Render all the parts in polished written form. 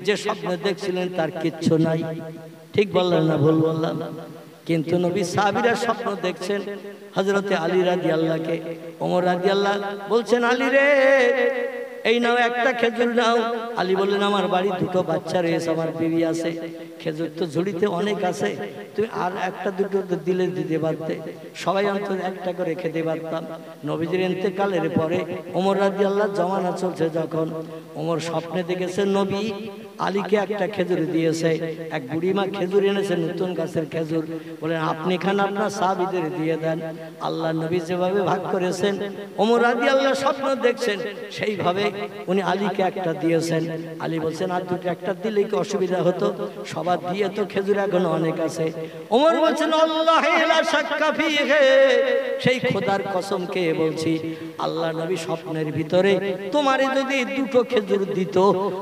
যে স্বপ্ন দেখছিলেন তার কিচ্ছু নাই। ঠিক বললেন না ভুল বললাম? কিন্তু নবী সাহাবীরা স্বপ্ন দেখছেন হযরতে আলী রাদিয়াল্লাহকে। ওমর রাদিয়াল্লাহ বলছেন, আলী রে এই নাও একটা খেজুর নাও। আলী বললেন, আমার বাড়ি দুটো বাচ্চা রয়েছে, আমার বিবি আছে, খেজুর তো ঝুড়িতে অনেক আছে, তুমি আর একটা দুটো দিলে দিতে পারতে, সবাই অন্তত একটা করে খেতে পারতাম। নবীজির ইন্তেকালের পরে ওমর রাদিয়াল্লাহর জমানা চলছে যখন, ওমর স্বপ্নে দেখেছে নবী আলীকে একটা খেজুর দিয়েছে। এক বুড়িমা খেজুর এনেছে, নতুন গাছের খেজুর, বলেন আপনি খান, আপনার সাহাবীদের দিয়ে দেন। আল্লাহ নবী যেভাবে ভাগ করেছেন ওমর রাদিয়াল্লাহ স্বপ্ন দেখছেন, সেইভাবে উনি আলীকে একটা দিয়েছেন। আলী বলছেন, আর দুটো একটা দিলে কি অসুবিধা হতো, সবার দিয়ে তো খেজুর এখনো অনেক আছে। ওমর বলছেন, আল্লাহি লা শাক্কা ফীহি, সেই খোদার কসম কে বলছি, আল্লাহ নবী স্বপ্নের ভিতরে তোমারে যদি দুটো খেজুর দিত,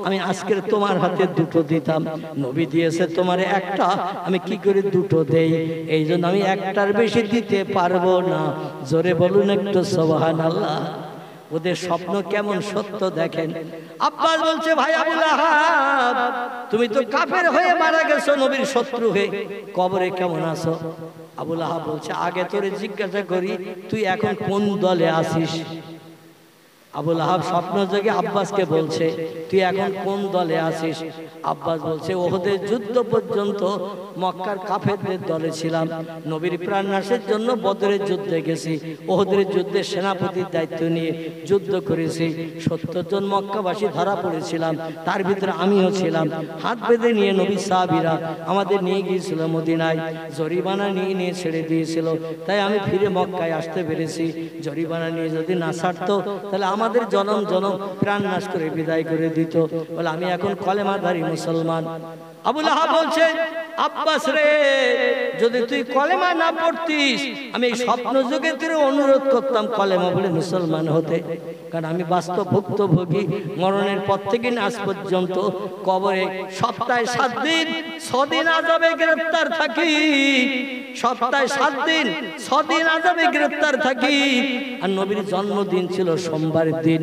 আমি আজকের তোমার হাতে দুটো দিতাম। নবী দিয়েছে তোমারে একটা, আমি কি করে দুটো দেই? এই জন্য আমি একটার বেশি দিতে পারবো না। জোরে বলুন একটু সুবহানাল্লাহ। ওদের স্বপ্ন কেমন সত্য দেখেন। আব্বাস বলছে, ভাই আবু লাহাব, তুমি তো কাফের হয়ে মারা গেছো, নবীর শত্রু হয়ে, কবরে কেমন আছো? আবু লাহাব বলছে, আগে তোরে জিজ্ঞাসা করি, তুই এখন কোন দলে আছিস? আবু লাহাব স্বপ্ন যোগে আব্বাসকে বলছে, তুই এখন কোন দলে আছিস? আব্বাস বলছে, ওহদের যুদ্ধ পর্যন্ত মক্কার কাফেরদের দলে ছিলাম, নবীর প্রাণ নাশের জন্য বদরের যুদ্ধে গেছি, ওহদের যুদ্ধে সেনাপতির দায়িত্ব নিয়ে যুদ্ধ করেছি, 70 জন মক্কাবাসী ধরা পড়েছিলাম, তার ভিতরে আমিও ছিলাম। হাত বেঁধে নিয়ে নবী সাহাবীরা আমাদের নিয়ে গিয়েছিল মদিনায়, জরিমানা নিয়ে ছেড়ে দিয়েছিল, তাই আমি ফিরে মক্কায় আসতে পেরেছি। জরিমানা নিয়ে যদি না ছাড়তো তাহলে আমাদের জনম জনম প্রাণ নাশ করে বিদায় করে দিত। বলে আমি এখন কলেমাধারী মুসলমান। আবু লাহাব বলছে, আব্বাস রে, যদি তুই কলেমা না পড়তিস, আমি এই স্বপ্ন যুগে তোর অনুরোধ করতাম কলেমা বলে মুসলমান হতে, কারণ আমি বাস্তব ভুক্তভোগী। মরণের পর থেকে আজ পর্যন্ত কবরে সপ্তাহে 7 দিন 6 দিন আযাবে গ্রেফতার থাকি, সপ্তাহে 7 দিন 6 দিন আযাবে গ্রেফতার থাকি। আর নবীর জন্মদিন ছিল সোমবারের দিন,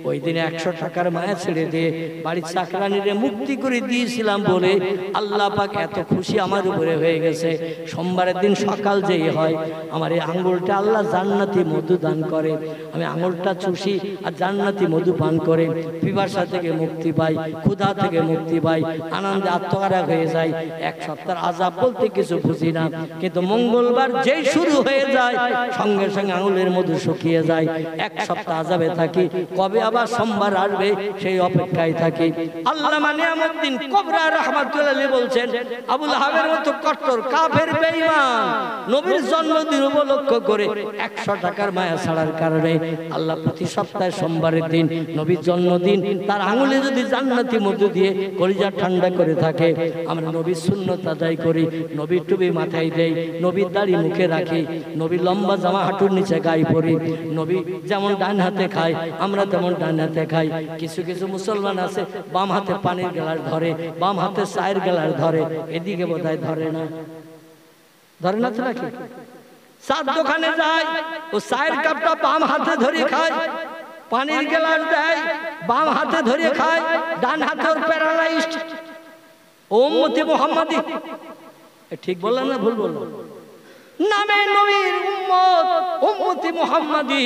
ওই দিনে 100 টাকার মায়া ছেড়ে দিয়ে বাড়ির চাকরানিরে মুক্তি করে দিয়েছিলাম বলে আল্লাহ পাক এত খুশি আমার উপরে হয়ে গেছে। সোমবারের দিন সকাল যেই হয়, আমার এই আঙ্গুলটা আল্লাহ জান্নাতি মধু দান করে, আমি আঙ্গুলটা চুষি আর জান্নাতি মধু পান করে পিপাসা থেকে মুক্তি পাই, ক্ষুধা থেকে মুক্তি পাই, আনন্দে আত্মহারা হয়ে যায়। 1 সপ্তাহ আযাব বলতে কিছু বুঝি না, কিন্তু মঙ্গলবার যেই শুরু হয়ে যায় সঙ্গে সঙ্গে আঙ্গুলের মধু শুকিয়ে যায়। 1 সপ্তাহ আযাবে থাকি, কবে আবার সোমবার আসবে সেই অপেক্ষায় থাকি। আল্লামা নিয়ামউদ্দিন কুবরা রাহমাতুল্লাহ আলাইহি বলছেন, আবু লাহাবের মতো কট্টর কাফের বেঈমান নবীর জন্মদিন উপলক্ষ করে 100 টাকার মায়া ছাড়ার কারণে আল্লাহ প্রতি সপ্তাহে সোমবারের দিন নবীর জন্মদিন, তার আঙ্গুলে যদি জান্নাতি মধু দিয়ে কলিজা ঠান্ডা করে থাকে, আমরা নবীর সুন্নাত আদায় করি, নবীর টুপি মাথায় দেই, নবীর দাড়ি মুখে রাখি, নবীর লম্বা জামা হাঁটুর নিচে গায়ে পরি, নবী যেমন ডান হাতে খায় আমরা তেমন ডান হাতে খাই। কিছু কিছু মুসলমান আছে বাম হাতে পানির গ্লাস ধরে, বাম হাতে চায়ের গ্লাস ধরে, এদিকে বোধহয় ধরে না, ধরে না তো নাকি? চার দোকানে যায়, ও চায়ের কাপটা বাম হাতে ধরে খায়, পানির গ্লাস দেয় বাম হাতে ধরে খায়, ডান হাতে ওর প্যারালাইজড। উম্মতি মুহাম্মাদি, ঠিক বললাম না ভুল বললাম? নামে নবীর উম্মত, উম্মতি মুহাম্মাদি,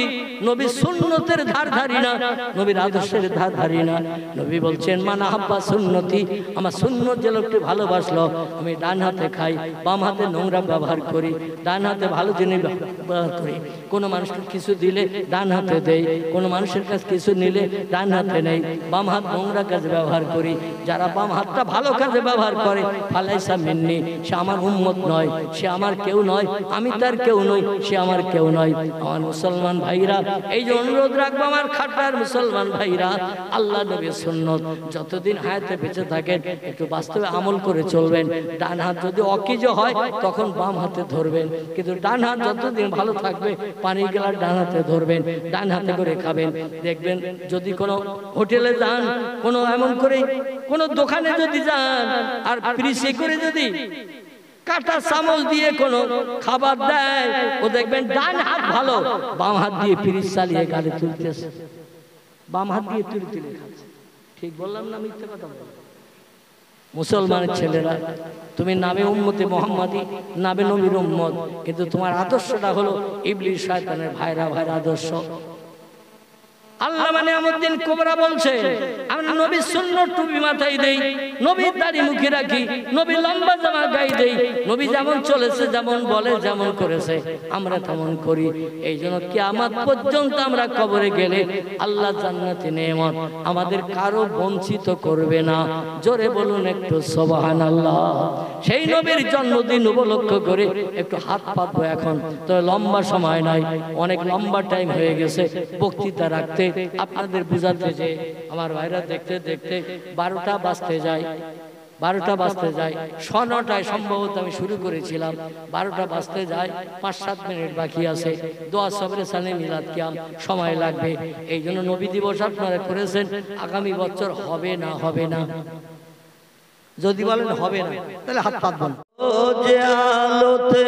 নবীর সুন্নতের ধার ধারি না, নবীর আদর্শের ধার ধারি না। নবী বলছেন, মান আহাব্বা সুন্নতি, আমার সুন্নত যে লোকটি ভালোবাসলো, আমি ডান হাতে খাই, বাম হাতে নোংরা ব্যবহার করি, ডান হাতে ভালো জিনিস ব্যবহার করি, কোনো মানুষকে কিছু দিলে ডান হাতে দেই, কোনো মানুষের কাছে কিছু নিলে ডান হাতে নেই, বাম হাত নোংরা কাজে ব্যবহার করি। যারা বাম হাতটা ভালো কাজে ব্যবহার করে, ফালাইসা মিন্নি, সে আমার উম্মত নয়, সে আমার কেউ নয়, আমি তার কেউ নই, সে আমার কেউ নয়। আমার মুসলমান ভাইরা, এই যে অনুরোধ রাখবো আমার খাটার মুসলমান ভাইরা, আল্লাহ নবীর সুন্নত যতদিন হায়াতে বেঁচে থাকেন একটু বাস্তবে আমল করে চলবেন। ডান হাত যদি অকিজ হয় তখন বাম হাতে ধরবেন, কিন্তু ডান হাত যতদিন ভালো থাকবে পানির গ্লাস ডান হাতে ধরবেন, ডান হাতে করে খাবেন। দেখবেন যদি কোনো হোটেলে যান, কোনো এমন করে কোনো দোকানে যদি যান আর ফ্রিজে করে যদি কাটা চামচ দিয়ে কোনো খাবার দেয়, ও দেখবেন ডান হাত ভালো, বাম হাত দিয়ে ফ্রিজ চালিয়ে গাড়ি তুলতেছে, বাম হাত দিয়ে তুলে তুলে খাচ্ছে। ঠিক বললাম না মিথ্যে কথা বললাম? মুসলমানের ছেলেরা, তুমি নামে উম্মতে মুহাম্মাদি, নামে নবীর উম্মত, কিন্তু তোমার আদর্শটা হলো ইবলিস শয়তানের ভাইরা আদর্শ। আল্লামা নিয়ামউদ্দিন কুবরা বলছে, আমরা নবীর সুন্নত টুপি মাথায় দেই, নবীর দাড়ি মুখে রাখি, নবী লম্বা জামা গায়ে দেই, নবী যেমন চলেছে, যেমন বলে, যেমন করেছে আমরা তেমন করি। এই জন্য কিয়ামত পর্যন্ত আমরা কবরে গেলে আল্লাহ জান্নাতি নেয়ামত আমাদের কারো বঞ্চিত করবে না। জোরে বলুন একটু সুবহানাল্লাহ। সেই নবীর জন্মদিন উপলক্ষ করে একটু হাত পাতবো এখন, তো লম্বা সময় নাই, অনেক লম্বা টাইম হয়ে গেছে বক্তৃতা রাখতে, আপনাদের বুঝাতে যে আমার ভাইরা দেখতে দেখতে 12টা বাজতে যায়, 12টা বাজতে যায়। 9:30টায় সম্ভবত আমি শুরু করেছিলাম, 12টা বাজতে যায়, 5-7 মিনিট বাকি আছে। দোয়া সবরে সালে মিলাদ কিয়াম সময় লাগবে। এই জন্য নবী দিবস আপনারা করেছেন, আগামী বছর হবে না, হবে না? যদি বলেন হবে না, তাহলে হাত পাতবেন। ও যে আলোতে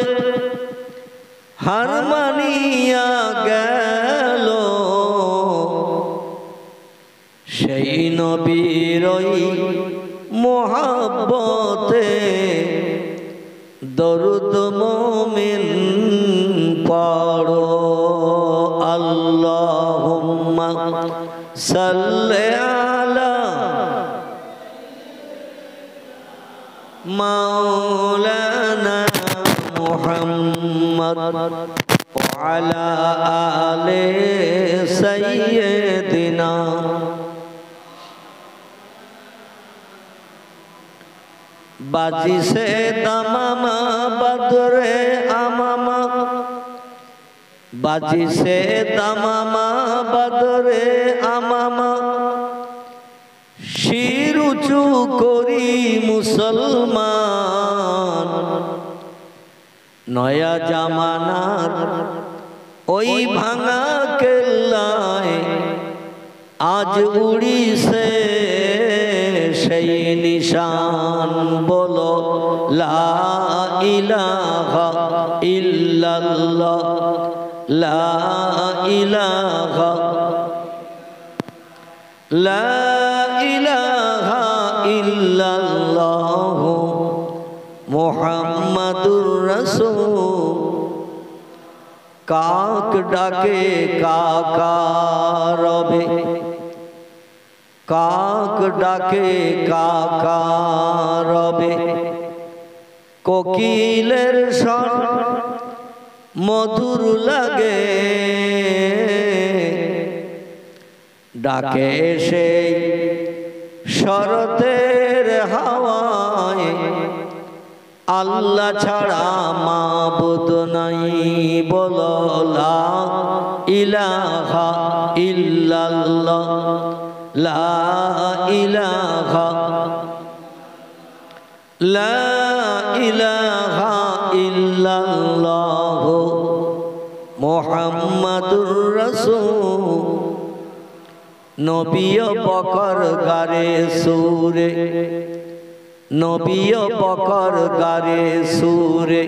হার মানিয়া গেল, সেই নবীর মোহাব্বতে দরুদ মুমিন পড়ো। আল্লাহুম্মা সাল্লি আলা মাওলানা মুহাম্মদ ওয়া আলা আলি সাইয়্যিদিনা। बाजी से तमामा बदरे आमामा, बाजी से तमामा बदरे आमामा, शिर उचू करी मुसलमान। नया जमानार ओई भांगा केल्लाय आज उड़ी से সেই নিশান। বলো লা ইলাহা ইল্লাল্লাহ, লা ইলাহা, লা ইলাহা ইল্লাল্লাহ মুহাম্মাদুর রাসূল। কাক ডাকে কাকা রবে, কাক ডাকে কাকা রবে, কোকিলের স্বর মধুর লাগে, ডাকে সেই শরতের হাওয়ায়। আল্লাহ ছাড়া মাবুদ নাই, বলো লা ইলাহা ইল্লাল্লাহ, লা ইলাহা, লা ইলাহা ইল্লাল্লাহ মুহাম্মাদুর রাসূল। নবীও বকর গারে সুরে, নবীও বকর গারে সুরে,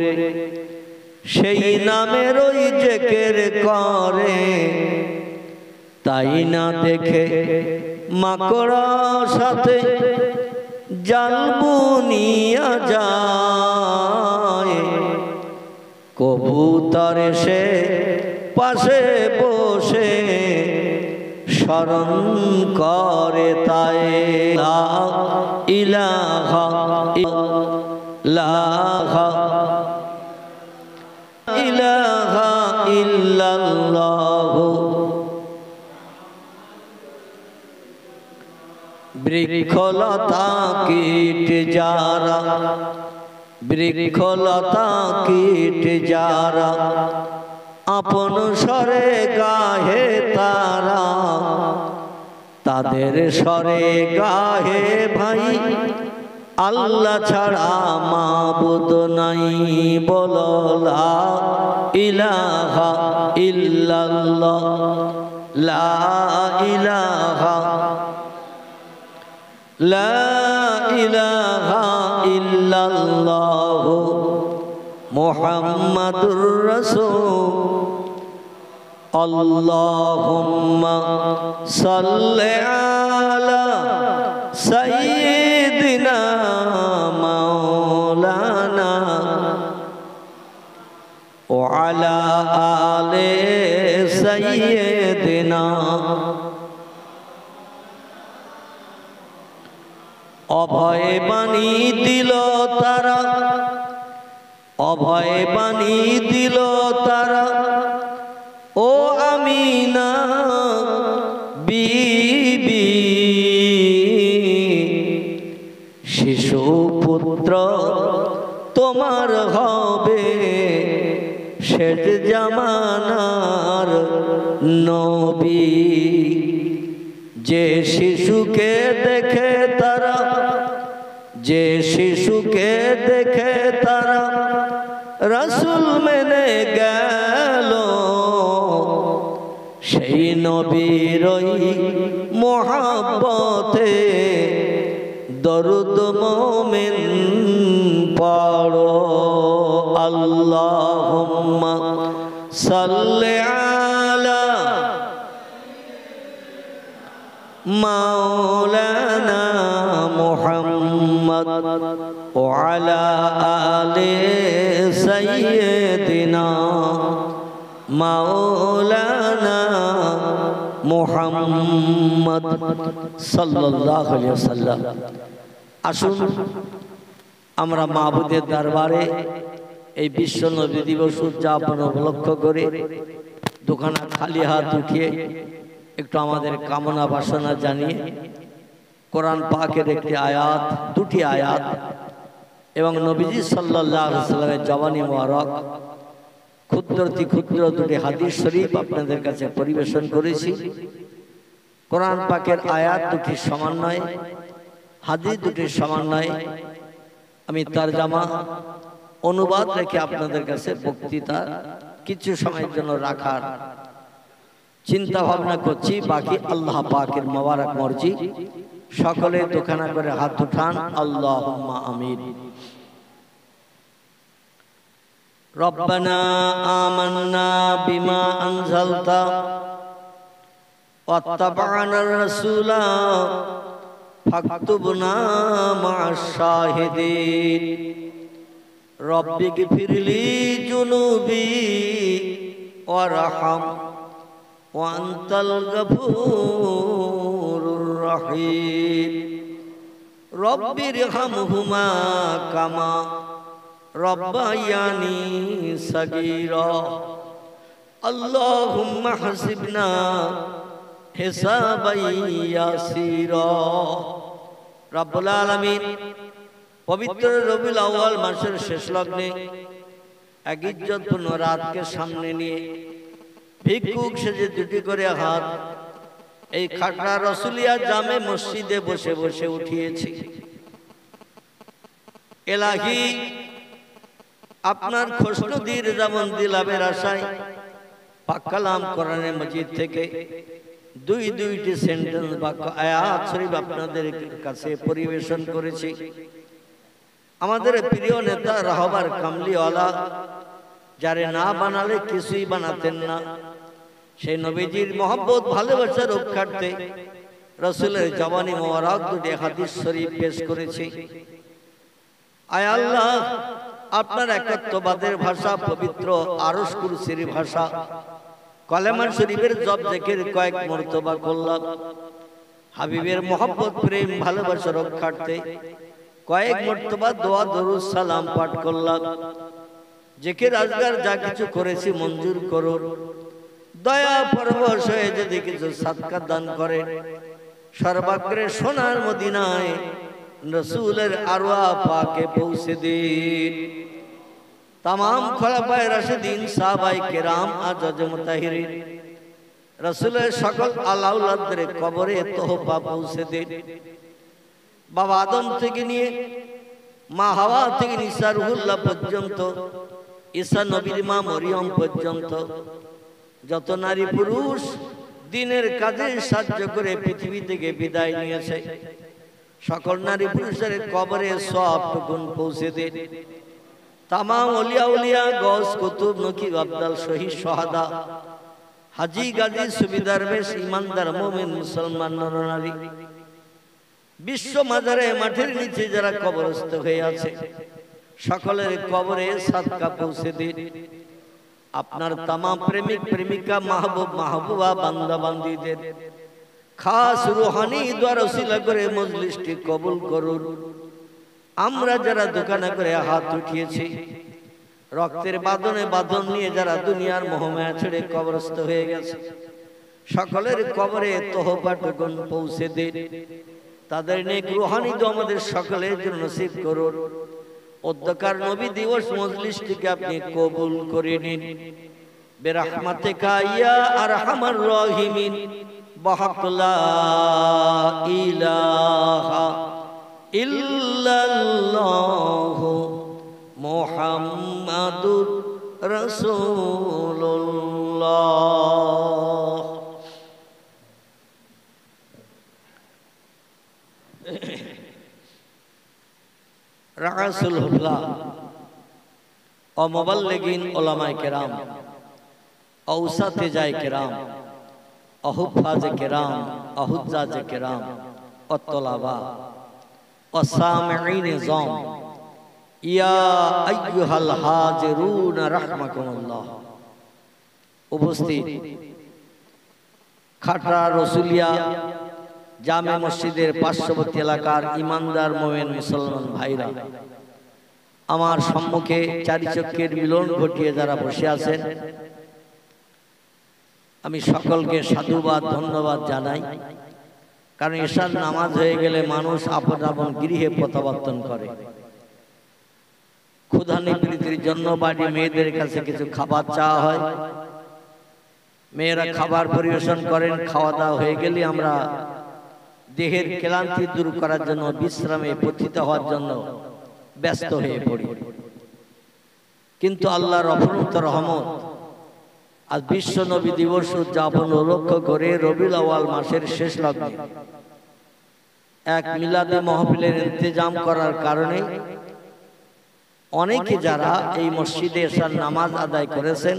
সেই নামের ওই জিকির করে। তাই না দেখে মাকড়া সাথে জাল বুনিয়া যায়, কবুতর এসে পাশে বসে স্মরণ করে। তাই লা ইলাহা ইলাহা ইল্লাল্লাহ। বৃক্ষলতা কীট যারা, বৃক্ষলতা কীট যারা আপন স্বরে গাহে তারা, তাদের স্বরে গাহে ভাই আল্লাহ ছাড়া মাবুদ নাই। বলো লা ইলাহা ইল্লাল্লাহ, লা ইলাহা, লা ইলাহা ইল্লাল্লাহ মুহাম্মাদুর রাসূল। আল্লাহুম্মা সাল্লি আলা সাইয়্যিদিনা অভয় বাণী দিল তারা, অভয় বাণী দিল তারা, ও আমিনা বিবি, শিশু পুত্র তোমার হবে শেষ জামানার নবী। যে শিশুকে দেখে তারা, যে শিশুকে দেখে তারা রাসূল মেনে গেল, সেই নবীর মোহাব্বতে দরুদ মোমিন পড়ো। আল্লাহুম্মা সাল্লি আলা মাওলানা মুহাম্মদ ওয়া আলা আলি সাইয়্যিদিনা মাওলানা মুহাম্মদ সাল্লাল্লাহু আলাইহি ওয়াসাল্লাম। আসুন আমরা মাবুদের দরবারে এই বিশ্ব নবী দিবস উদযাপন উপলক্ষ করে দুখানা খালি হাত উঠিয়ে একটু আমাদের কামনা বাসনা জানিয়ে কোরআন পাকের একটি আয়াত, দুটি আয়াত এবং নবীজি সাল্লাল্লাহু আলাইহি ওয়াসাল্লামের জবানি মোবারক ক্ষুদ্রতি ক্ষুদ্র দুটি হাদিস শরীফ আপনাদের কাছে পরিবেশন করেছি। কোরআন পাকের আয়াত দুটির সমন্বয়ে, হাদিস দুটির সমন্বয়ে আমি তরজমা অনুবাদ রেখে আপনাদের কাছে বক্তৃতা কিছু সময়ের জন্য রাখার চিন্তা ভাবনা করছি। বাকি আল্লাহ পাকের মোবারক মর্জি। সকলে দুখানা করে হাত উঠান, আল্লাহুম্মা আমিন। রব্বানা আমান্না বিমা আনজালতা ওয়াত্তাবা'নার রাসূলা ফাকতুবনা মা'আশ শাহিদিন। রব্বিগফিরলি যুনুবি ওয়ারহাম ওয়া আনতাল গফুরুর রহিম। রব্বিরহামহুমা কামা রব্বায়ানি সাগীরা। আল্লাহুম্মা হাসিবনা হিসাবান ইয়াসীরা। রব্বুল আলামিন পবিত্র রবিউল আউয়াল মাসের শেষ লগ্নে এক ইজ্জতপূর্ণ রাতকে সামনে নিয়ে ভিক্ষুক সেজে দুটি করে হাত এই খাগড়া রসুলিয়া জামে মসজিদে বসে বসে উঠিয়েছি। এলাহি, আপনার খুশনুদির জামন্দি লাভের আশায় পাক কালাম কোরআনে মাজিদ থেকে দুইটি সেন্টেন্স বাক্য আয়াত শরীফ আপনাদের কাছে পরিবেশন করেছি। আমাদের প্রিয় নেতা রাহবার কামলিওয়ালা, যারে না বানালে কিছুই বানাতেন না, সেই নবীজির মহব্বত ভালোবাসার রক্ষার্থে রাসূলের জবানি মোবারক দুটি হাদিস শরীফ পেশ করেছি। আয় আল্লাহ, আপনার একাত্মবাদের ভাষা পবিত্র আরশ কুরসির ভাষা কলেমা শরীফের জপ জিকির কয়েক মর্তবা করলাম। হাবিবের মহব্বত প্রেম ভালোবাসা রক্ষার্থে কয়েক মর্তবা দোয়া দরুদ সালাম পাঠ করলাম। জিকির আজগার যা কিছু করেছি মঞ্জুর করুন। দয়া পরবশ হয়ে যদি কিছু সাদকা দান করেন, সর্বাগ্রে সোনার মদিনায় রাসূলের আরওয়া পাকে পৌঁছে দিন। तमाम খলাফায়ে রাশিদিন, সাহাবায়ে কেরাম, আজাজ মুতাহিরিন, রাসূলের সকল আলাউলাদের কবরে তোহফা পৌঁছে দিন। বাবা আদম থেকে নিয়ে মা হাওয়া থেকে ঈসা রুহুল্লাহ পর্যন্ত, ঈসা নবীর মা মরিয়ম পর্যন্ত যত নারী পুরুষ দিনের কাজে সাহায্য করে পৃথিবী থেকে বিদায় নিয়েছে, সকল নারী পুরুষের কবরে সওয়াবটুকুন পৌঁছে দিন। तमाम औलिया उलिया गौस कुतुब नकीब अब्दाल शहीद शहादा हाजी गाजी सुबिदार बेश ईमानदार मोमिन मुसलमान नरनारी विश्व माजारे माठेर नीचे जारा कबरस्थ हये आछे सकलेर कबरे सदका पौঁছে दिन। आपनार तमाम प्रेमिक प्रेमिका महबूब महबूबा बांदा बांदीदेर খাস রুহানি দ্বারা ওসিলা করে মজলিসটি কবুল করুন। আমরা যারা দোকানে করে হাত উঠিয়েছি, রক্তের বাঁধনে বাঁধন নিয়ে যারা দুনিয়ার মোহমায়া ছেড়ে কবরস্থ হয়ে গেছে, সকলের কবরে তহফাটুকুন পৌঁছে দিন। তাদের নেক রুহানি দোয়া আমাদের সকলের জন্য নসিব করুন। অধ্যকার নবী দিবস মজলিসটিকে আপনি কবুল করে নিন। বিরহমাতিকা ইয়া আরহামার রাহিমিন। বিহাক্কি লা ইলাহা ইল্লাল্লাহু মুহাম্মাদুর রাসূলুল্লাহ। রাসূল হুল্লাহ ও মুবাল্লিগিন উলামায়ে কেরাম, औसाते जाए किराम, अहुफ़ाज़ किराम, अहुज़्ज़ाज़ किराम, अत्तलाबा, अस्सामिईन ज़ौम, या अय्युहल हाज़िरून रहमकुमुल्लाह। उपस्थित खाटरा रसुलिया जामे मस्जिदेर पार्श्ववर्ती एलाकार ईमानदार मोमेन मुसलमान भाईरा, आमार सम्मुखे चारिचक्केर मिलन घटिए जारा बसे आछेन, আমি সকলকে সাধুবাদ ধন্যবাদ জানাই। কারণ ঈশার নামাজ হয়ে গেলে মানুষ আপন আপন গৃহে প্রত্যাবর্তন করে। ক্ষুধা নিবৃত্তির জন্য বাড়ি মেয়েদের কাছে কিছু খাবার চাওয়া হয়, মেয়েরা খাবার পরিবেশন করেন। খাওয়া দাওয়া হয়ে গেলে আমরা দেহের ক্লান্তি দূর করার জন্য বিশ্রামে পতিত হওয়ার জন্য ব্যস্ত হয়ে পড়ি। কিন্তু আল্লাহর অপরন্ত রহমত, আজ বিশ্ব নবী দিবস উদযাপন লক্ষ্য করে রবিউল আউয়াল মাসের শেষ লগ্নে এক মিলাদে মাহফিলের ইন্তজাম করার কারণে অনেকে যারা এই মসজিদে এসার নামাজ আদায় করেছেন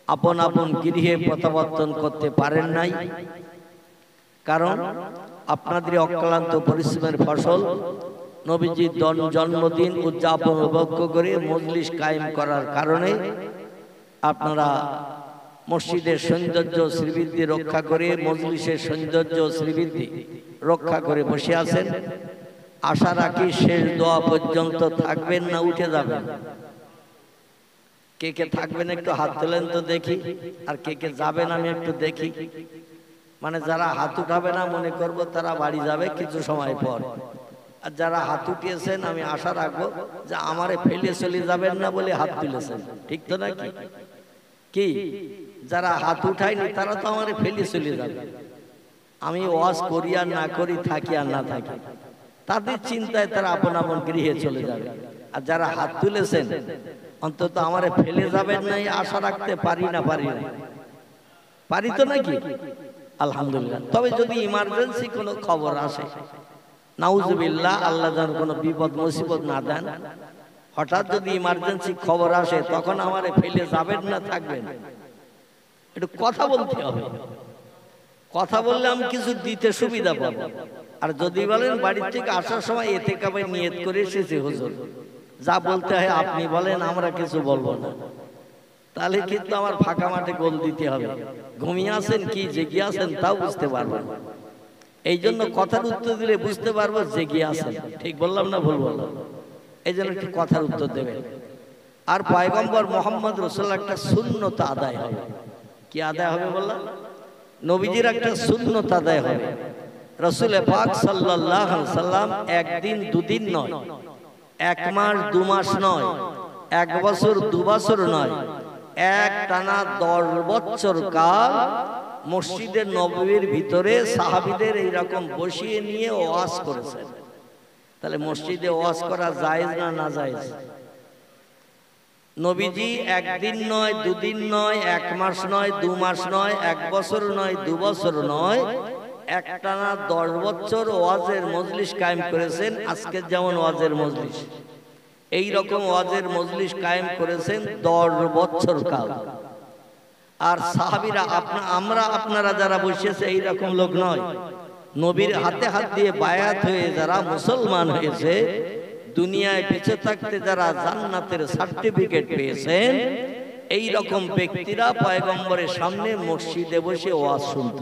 আপন আপন গৃহে প্রত্যাবর্তন করতে পারেন নাই। কারণ আপনাদের অক্লান্ত পরিশ্রমের ফসল নবীজির জন্মদিন উদযাপন লক্ষ্য করে মজলিস কায়েম করার কারণে আপনারা মসজিদের সৌন্দর্য শ্রীবৃদ্ধি রক্ষা করে, মজলিসের সৌন্দর্য শ্রীবৃদ্ধি রক্ষা করে বসে আছেন। আশা রাখি শেষ দোয়া পর্যন্ত থাকবেন না উঠে যাবেন। কে কে থাকবেন একটু হাত তোলেন তো দেখি, আর কে কে যাবেন আমি একটু দেখি। মানে যারা হাত উঠাবে না মনে করব তারা বাড়ি যাবে কিছু সময় পর, আর যারা হাত উঠিয়েছেন আমি আশা রাখবো যে আমারে ফেলে চলে যাবেন না বলে হাত তুলেছেন। ঠিক তো নাকি? কি যারা হাত উঠায়নি তারা তো আমারে ফেলে চলে যাবে। আমি ওয়াজ করি আর না করি, থাকি আর না থাকি, তাদের চিন্তায় তারা আপন আপন গৃহে চলে যাবে। আর যারা হাত তুলেছেন অন্তত আমারে ফেলে যাবেন না আশা রাখতে পারি না? পারি তো নাকি? আলহামদুলিল্লাহ। তবে যদি ইমার্জেন্সি কোনো খবর আসে, নাউজুবিল্লাহ, আল্লাহ যেন কোনো বিপদ মুসিবত না দেন, হঠাৎ যদি ইমার্জেন্সি খবর আসে তখন আমারে ফেলে যাবেন না থাকবেন? একটু কথা বলতে হবে। কথা বললে আমি কিছু দিতে সুবিধা পাবো। আর যদি বলেন বাড়ির থেকে আসার সময় ইতিকাফে নিয়ত করে এসেছি হুজুর, যা বলতে হয় আপনি বলেন, আমরা কিছু বলবো না, তাহলে কিন্তু আমার ফাঁকা মাঠে গোল দিতে হবে। ঘুমিয়ে আছেন কি জেগে আছেন তাও বুঝতে পারবেন। এই জন্য কথার উত্তর দিলে বুঝতে পারবো জেগে আছেন। ঠিক বললাম না ভুল বললাম? এই জন্য একটু কথার উত্তর দেবেন। আর পয়গম্বর মোহাম্মদ রাসূলুল্লাহ একটা সুন্নত আদায় হবে। কি আদায় হবে বললাম? নবীজির একটা সুন্নত আদায় হবে। রাসূল পাক সাল্লাল্লাহু আলাইহি সাল্লাম একদিন দুদিন নয়, এক মাস দু মাস নয়, এক বছর দু বছর নয়, এক টানা 10 বছর কাল মসজিদে নববীর ভিতরে সাহাবীদের এইরকম বসিয়ে নিয়ে ওয়াজ করেছেন। তাহলে মসজিদে ওয়াজ করা জায়েজ না নাজায়েজ? নবীজি একদিন নয়, দুদিন নয়, এক মাস নয়, দু মাস নয়, এক বছর নয়, দু বছর নয়, একটানা 10 বছর ওয়াজের মজলিস কায়েম করেছেন। আজকে যেমন ওয়াজের মজলিস, এই রকম ওয়াজের মজলিস কায়েম করেছেন 10 বছর কাল। আর সাহাবীরা আমরা আপনারা যারা বসেছে এই রকম লোক নয়। নবীর হাতে হাত দিয়ে বায়াত হয়ে যারা মুসলমান হয়েছে, দুনিয়ায় বেঁচে থাকতে যারা জান্নাতের সার্টিফিকেট পেয়েছেন, এই রকম ব্যক্তিরা পয়গম্বরের সামনে মসজিদে বসে ওয়াজ শুনত।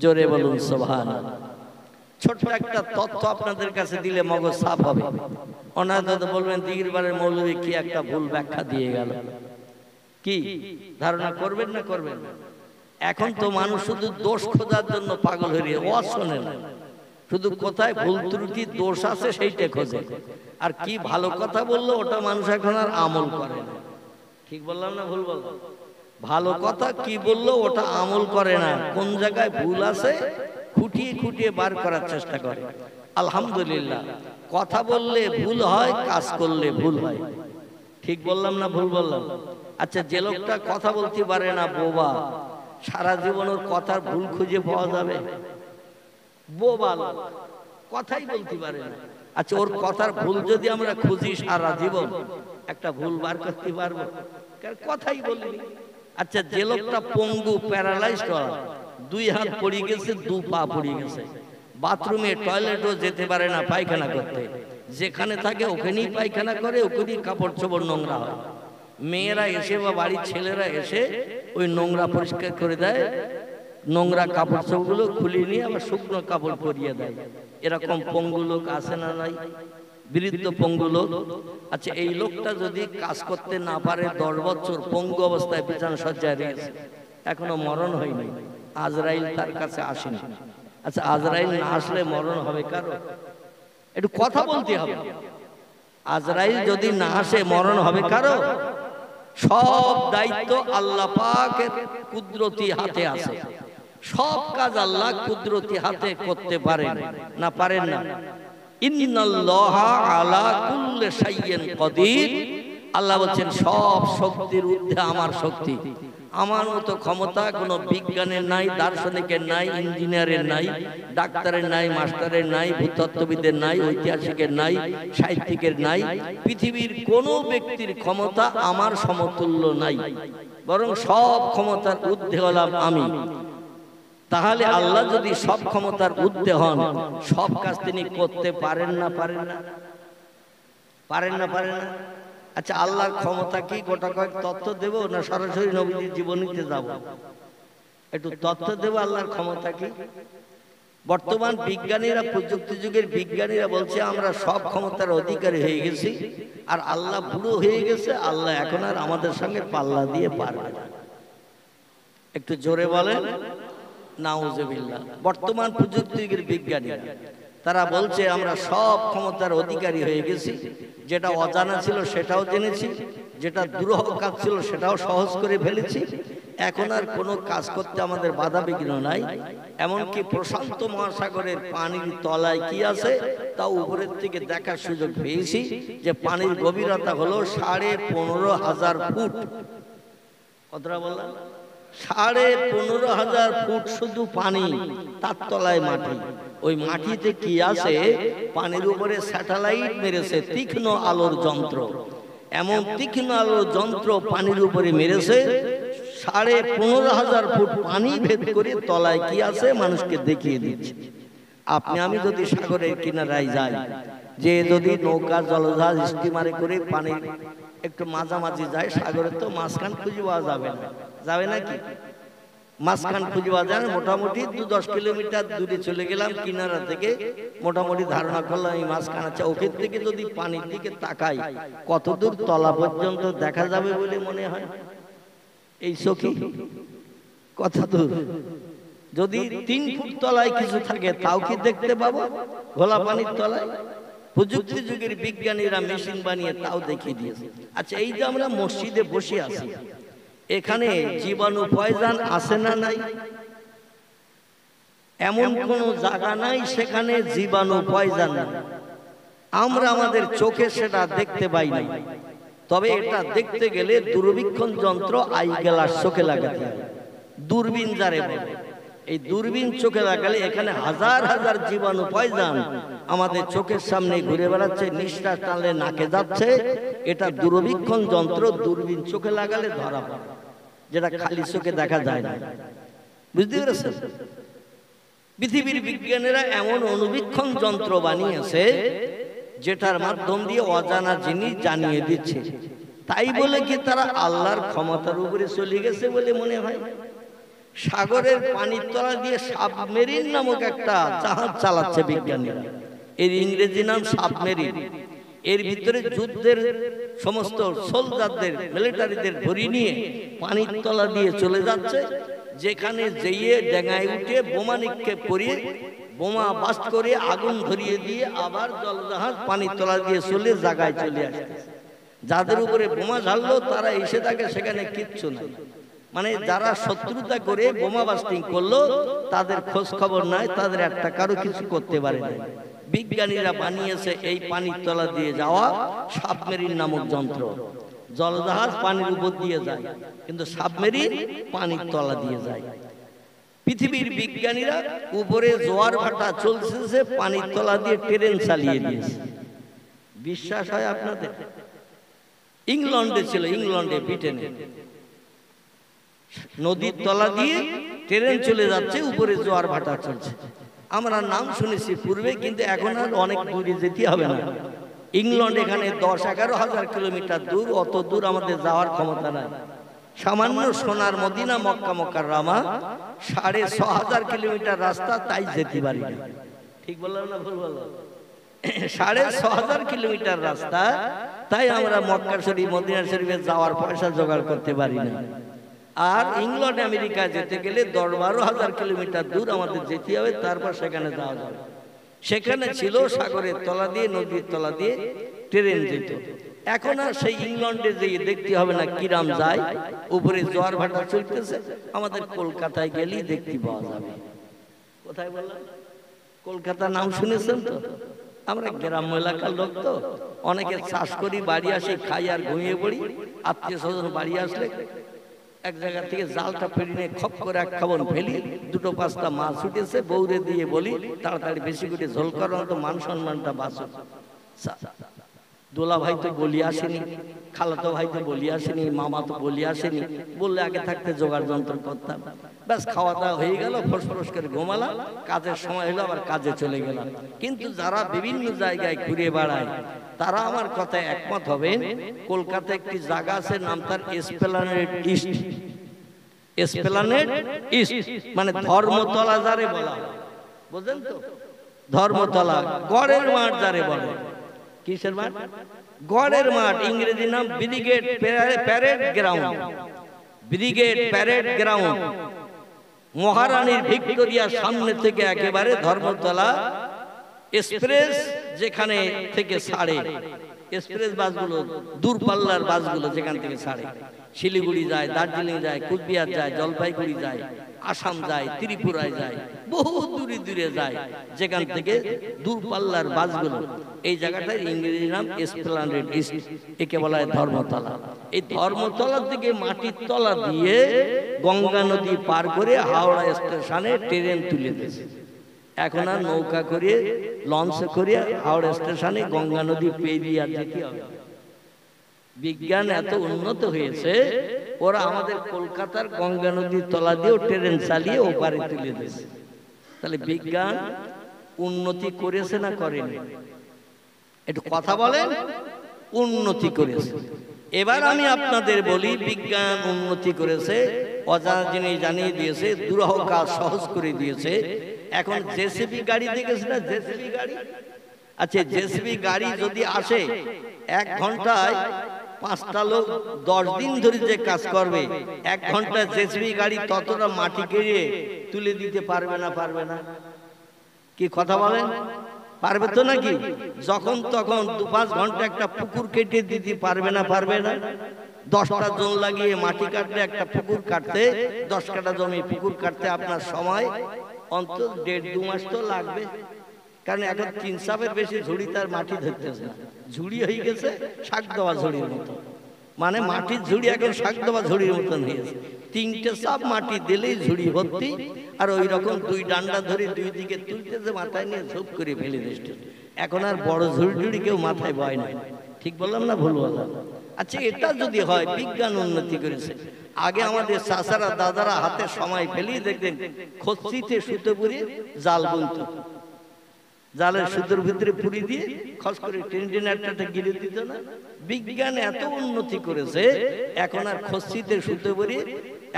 জোরে বলুন সুবহানাল্লাহ। ছোট্ট একটা তথ্য আপনাদের কাছে দিলে মগজ সাফ হবে। অনাথ বলবেন দিগিরবারের মৌলবী কি একটা ভুল ব্যাখ্যা দিয়ে গেল, কি ধারণা করবেন না করবেন? এখন তো মানুষ শুধু দোষ খোঁজার জন্য পাগল হয়ে ওয়াজ শোনে না, শুধু কোথায় ভুল ত্রুটি দোষ আছে সেইটা খোঁজে। আর কি ভালো কথা বললো ওটা মানুষ এখন আর আমল করে না। ঠিক বললাম না ভুল বললাম? ভালো কথা কি বললো ওটা আমল করে না, কোন জায়গায় ভুল আছে খুঁটিয়ে খুঁটিয়ে বার করার চেষ্টা করে। আলহামদুলিল্লাহ, কথা বললে ভুল হয়, কাজ করলে ভুল হয়। ঠিক বললাম না ভুল বললাম? আচ্ছা, যে লোকটা কথা বলতে পারে না, বোবা, সারা জীবন ওর কথার ভুল খুঁজে পাওয়া যাবে? বোবা লোক, কথাই বলতে পারে না। আচ্ছা, ওর কথার ভুল যদি আমরা খুঁজি সারা জীবন, একটা ভুল বার করতে পারবো? কথাই বলিনি। আচ্ছা, যে লোকটা পঙ্গু, প্যারালাইজড, দুই হাত পড়ে গেছে, দু পা পড়ে গেছে, বাথরুমে টয়লেটও যেতে পারে না পায়খানা করতে, যেখানে থাকে ওখানেই পায়খানা করে, ওখানেই কাপড় চোপড় নোংরা হয়, মেয়েরা এসে বা বাড়ির ছেলেরা এসে ওই নোংরা পরিষ্কার করে দেয়, নোংরা কাপড় চোপড়গুলো খুলে নিয়ে আবার শুকনো কাপড় পরিয়ে দেয়। এরকম পঙ্গু লোক আছে না নাই? বৃদ্ধ পঙ্গু লোক। আচ্ছা, এই লোকটা যদি কাজ করতে না পারে, 10 বছর পঙ্গু অবস্থায় বিছানা সজ্জায় রয়েছে, এখনো মরণ হয়নি, আজরাইল তার কাছে আসেনি। আচ্ছা, আজরাইল না আসলে মরণ হবে কারো? একটু কথা বলতে হবে। আজরাইল যদি না আসে মরণ হবে কারো? সব দায়িত্ব আল্লাহ পাকের কুদরতি হাতে আছে। সব কাজ আল্লাহ কুদরতি হাতে করতে পারেন না? পারেন না? ইন্নাল্লাহা আলা কুল্লি শাইইন কাদির। আল্লাহ বলেন সব শক্তির ঊর্ধ্বে আমার শক্তি। আমার মতো ক্ষমতা কোনো বিজ্ঞানের নাই, দার্শনিকের নাই, ইঞ্জিনিয়ারের নাই, ডাক্তারের নাই, মাস্টারের নাই, ভূতত্ত্ববিদের নাই, ঐতিহাসিকের নাই, সাহিত্যিকের নাই। পৃথিবীর কোনো ব্যক্তির ক্ষমতা আমার সমতুল্য নাই, বরং সব ক্ষমতার ঊর্ধ্বে হলাম আমি। তাহলে আল্লাহ যদি সব ক্ষমতার ঊর্ধ্বে হন, সব কাজ তিনি করতে পারেন না? পারেন না? পারেন না? পারেন না? আচ্ছা, আল্লাহর ক্ষমতা কি গোটা কয়েক তথ্য দেব না সরাসরি নবীজির জীবনীতে যাব? একটু তথ্য দেব আল্লাহর ক্ষমতা কি। বর্তমান বিজ্ঞানীরা, প্রযুক্তি যুগের বিজ্ঞানীরা বলছে আমরা সব ক্ষমতার অধিকারী হয়ে গেছি, আর আল্লাহ বুড়ো হয়ে গেছে, আল্লাহ এখন আর আমাদের সঙ্গে পাল্লা দিয়ে পারবে না। একটু জোরে বলেন নাউজুবিল্লাহ। বর্তমান প্রযুক্তি যুগের বিজ্ঞানীরা তারা বলছে আমরা সব ক্ষমতার অধিকারী হয়ে গেছি, যেটা অজানা ছিল সেটাও জেনেছি, যেটা দুরূহ কাজ ছিল সেটাও সহজ করে ফেলেছি, এখন আর কোনো কাজ করতে আমাদের বাধা বিঘ্ন নাই। এমনকি প্রশান্ত মহাসাগরের পানির তলায় কি আছে তাও উপরের থেকে দেখার সুযোগ পেয়েছি, যে পানির গভীরতা হলো 15,500 ফুট। কতটা বললাম? 15,500 ফুট শুধু পানি, তার তলায় মাটি। ওই মাটিতে কি আছে? পানির উপরে স্যাটেলাইট মেরেছে, তীক্ষ্ণ আলোর যন্ত্র। এমন তীক্ষ্ণ আলোর যন্ত্র পানির উপরে মেরেছে, 15,500 ফুট পানি ভেদ করে তলায় কি আছে মানুষকে দেখিয়ে দিচ্ছে। আপনি আমি যদি সাগরের কিনারায় যাই, যে যদি নৌকা, জলজাহাজ, স্টিমারে করে পানি একটু মাঝামাঝি যায়, সাগরে তো মাঝখান খুঁজে পাওয়া যাবে না, যাবে নাকি? মাঝখান খুঁজে পাওয়া যায় না। মোটামুটি 2-10 কিলোমিটার দূরে চলে গেলাম কিনারা থেকে, মোটামুটি ধারণা করলাম এই মাঝখান। আচ্ছা, ওখান থেকে যদি পানির দিকে তাকাই, কত দূর তলা পর্যন্ত দেখা যাবে বলে মনে হয়? এই চোখে কত দূর? যদি 3 ফুট তলায় কিছু থাকে তাও কি দেখতে পাবো ঘোলা পানির তলায়? প্রযুক্তি যুগের বিজ্ঞানীরা মেশিন বানিয়ে তাও দেখিয়ে দিয়েছে। আচ্ছা, এই যে আমরা মসজিদে বসে আছি, এখানে জীবাণু পয়জন আছে না নাই? এমন কোন জায়গা নাই সেখানে জীবাণু পয়জন নাই। আমরা আমাদের চোখে সেটা দেখতে পাই না, তবে এটা দেখতে গেলে দূরবীক্ষণ যন্ত্র আই গ্লাস চোখে লাগাতে হবে, দূরবীন যারে বলে। এই দূরবীন চোখে লাগালে এখানে হাজার হাজার জীবাণু পয়জন আমাদের চোখের সামনে ঘুরে বেড়াচ্ছে, নিঃশ্বাস টানলে নাকে যাচ্ছে। এটা দূরবীক্ষণ যন্ত্র, দূরবীন চোখে লাগালে ধরা পড়ে, যেটা খালি চোখে দেখা যায় না। বুঝতে পেরেছেন? পৃথিবীর বিজ্ঞানীরা এমন অনুবীক্ষণ যন্ত্র বানিয়েছে যেটার মাধ্যম দিয়ে অজানা জিনিস জানিয়ে দিচ্ছে। তাই বলে কি তারা আল্লাহর ক্ষমতার উপরে চলে গেছে বলে মনে হয়? সাগরের পানির তলা দিয়ে সাবমেরিন নামক একটা জাহাজ চালাচ্ছে বিজ্ঞানীরা। এর ইংরেজি নাম সাবমেরিন। এর ভিতরে যুদ্ধের সমস্ত সোলজারদের, মিলিটারিদের ধরে নিয়ে পানির তলা দিয়ে চলে যাচ্ছে, যেখানে যেয়ে ডেঙায় উঠে বোমা নিক্ষেপ করিয়ে, বোমা বাস্ট করে আগুন ধরিয়ে দিয়ে আবার জলজাহাজ পানির তলা দিয়ে চলে জায়গায় চলে আসছে। যাদের উপরে বোমা ঝাড়লো তারা এসে থাকে, সেখানে কিচ্ছু নাই। মানে যারা শত্রুতা করে বোমা বাস্টিং করলো তাদের খোঁজ খবর নাই, তাদের একটা কারো কিছু করতে পারে না। বিজ্ঞানীরা বানিয়েছে এই পানির তলা দিয়ে যাওয়া সাবমেরিন নামক যন্ত্র। জলজাহাজ পানির উপর দিয়ে যায়, কিন্তু সাবমেরিন পানির তলা দিয়ে যায়। পৃথিবীর বিজ্ঞানীরা উপরে জোয়ার ভাটা চলছে, পানির তলা দিয়ে ট্রেন চালিয়ে দিয়েছে। বিশ্বাস হয় আপনাদের? ইংল্যান্ডে ছিল, ইংল্যান্ডে, ব্রিটেনে নদীর তলা দিয়ে ট্রেন চলে যাচ্ছে, উপরে জোয়ার ভাটা চলছে। আমরা নাম শুনেছি পূর্বে, কিন্তু এখন আর অনেক দূরে যেতে হবে না। ইংল্যান্ড এখানে 10-11 হাজার কিলোমিটার দূর, অত দূর আমাদের যাওয়ার ক্ষমতা নাই। সামান্য সোনার মদিনা মক্কা মুকাররমা 6,500 কিলোমিটার রাস্তা, তাই যেতে পারি না। ঠিক বললাম না ভুল বললাম? 6,500 কিলোমিটার রাস্তা, তাই আমরা মক্কা শরীফ মদিনা শরীফে যাওয়ার পয়সা জোগাড় করতে পারি না। আর ইংল্যান্ড আমেরিকা যেতে গেলে 10-12 হাজার কিলোমিটার দূর আমাদের যেতে হবে, তারপর সেখানে যাওয়া যাবে। সেখানে ছিল সাগরের তলা দিয়ে, নদীর তলা দিয়ে ট্রেন যেত। এখন আর সেই ইংল্যান্ডে যেয়ে দেখতে হবে না কিরাম যায়, উপরে জোয়ার ভাটা চলতেছে। আমাদের কলকাতায় গেলেই দেখতে পাওয়া যাবে। কোথায় বললাম? কলকাতা নাম শুনেছেন তো? আমরা গ্রাম্য এলাকার লোক তো, অনেকে চাষ করি, বাড়ি আসি, খাই আর ঘুমিয়ে পড়ি। আত্মীয় স্বজন বাড়ি আসলে এক জায়গা থেকে জালটা ফেলে নিয়ে খপ করে এক খাবন ফেলি, 2-5টা মাছ উঠেছে, বৌরে দিয়ে বলি তাড়াতাড়ি বেশি করে ঝোল করো, তো মান সম্মানটা বাঁচো। দোলা ভাই তো বলি আসেনি, খালাতো ভাই তো বলি আসেনি, মামা তো বলি আসেনি, বললে আগে থাকতে জোগাড় যন্ত্র করতাম। ব্যাস খাওয়া দাওয়া হয়ে গেল, ফোসফোস করে ঘুমালাম, কাজের সময় হলো আবার কাজে চলে গেলাম। কিন্তু যারা বিভিন্ন জায়গায় ঘুরে বেড়ায় তারা আমার কথায় একমত হবেন। কলকাতায় একটি জায়গা আছে, নাম তার এসপ্ল্যানেড ইস্ট। এসপ্ল্যানেড ইস্ট মানে ধর্মতলা যারে বলা, বুঝলেন তো? ধর্মতলা, গড়ের মাঠ যারে বলে। কিসের মাঠ? গড়ের মাঠ। ইংরেজি নাম brigade parade ground. Brigade parade ground. মহারানীর ভিক্টোরিয়ার সামনে থেকে একেবারে ধর্মতলা এক্সপ্রেস যেখানে থেকে ছাড়ে, এক্সপ্রেস বাসগুলো, দূরপাল্লার বাসগুলো যেখান থেকে ছাড়ে, শিলিগুড়ি যায়, দার্জিলিং যায়, কুচবিহার যায়, জলপাইগুড়ি যায়, আসাম যায়, ত্রিপুরায় যায়, বহু দূরে দূরে যায়। যেখান থেকে দূরপাল্লার বাসগুলো, এই জায়গাটার ইংরেজি নাম এসপ্ল্যানেড ইস্ট, একে বলা হয় ধর্মতলা। এই ধর্মতলার দিকে মাটির তলা দিয়ে গঙ্গা নদী পার করে হাওড়া স্টেশনে ট্রেন তুলে দিয়েছে। এখন আর নৌকা করে, লঞ্চে করে হাওড়া স্টেশনে গঙ্গা নদী পেরিয়ে আর যেতে হবে। বিজ্ঞান এত উন্নত হয়েছে, ওরা আমাদের কলকাতার গঙ্গা নদীর তলা দিয়েও ট্রেন চালিয়ে ওপারে তুলে দিয়েছে। তাহলে বিজ্ঞান উন্নতি করেছে না করেনি? একটু কথা বলেন। উন্নতি করেছে। এবার আমি আপনাদের বলি, বিজ্ঞান উন্নতি করেছে, অজানা জিনিস জানিয়ে দিয়েছে, দুরূহ কাজ সহজ করে দিয়েছে। এখন জেসিবি গাড়ি দেখেছে না? জেসিবি গাড়ি, আচ্ছা, জেসিবি গাড়ি যদি আসে 1 ঘন্টায় 5টা লোক 10 দিন ধরে যে কাজ করবে, 1 ঘন্টা জেসিবি গাড়ি ততটা মাটি কেড়ে তুলে দিতে পারবে না? পারবে না? কি কথা বলেন? পারবে তো নাকি? যখন তখন 2-5 ঘন্টা একটা পুকুর কেটে দিতে পারবে না? পারবে না? 10টা জন লাগিয়ে মাটি কাটলে, একটা পুকুর কাটতে 10 কাঠা জমি পুকুর কাটতে আপনার সময় অন্তত 1.5-2 মাস তো লাগবে। কারণ এখন 3 সাপের বেশি ঝুড়ি তার মাটি ধরতেছে না, ঝুড়ি হয়ে গেছে শাক দেওয়া ঝুড়ির মতো। মানে মাটির ঝুড়ি এখন শাক দেওয়া ঝুড়ির মতন হয়েছে। 3টে সাপ মাটি দিলেই ঝুড়ি ভর্তি, আর ওই রকম 2 ডান্ডা ধরে 2 দিকে তুলতেছে, মাথায় নিয়ে ঝোপ করে ফেলে দিচ্ছে। এখন আর বড় ঝুড়ি কেউ মাথায় বয় না। ঠিক বললাম না ভুল বললাম? আচ্ছা, এটা যদি হয় বিজ্ঞান উন্নতি করেছে। আগে আমাদের চাচারা দাদারা হাতে সময় ফেলিয়ে দেখতেন খচ্চিতে সুতো পরিয়ে জাল বুনত, জালের সুতোর ভিতরে পুরি দিয়ে খস করে টেনে একটা গিরে দিত না? বিজ্ঞান এত উন্নতি করেছে, এখন আর খচ্চিতে সুতো পরিয়ে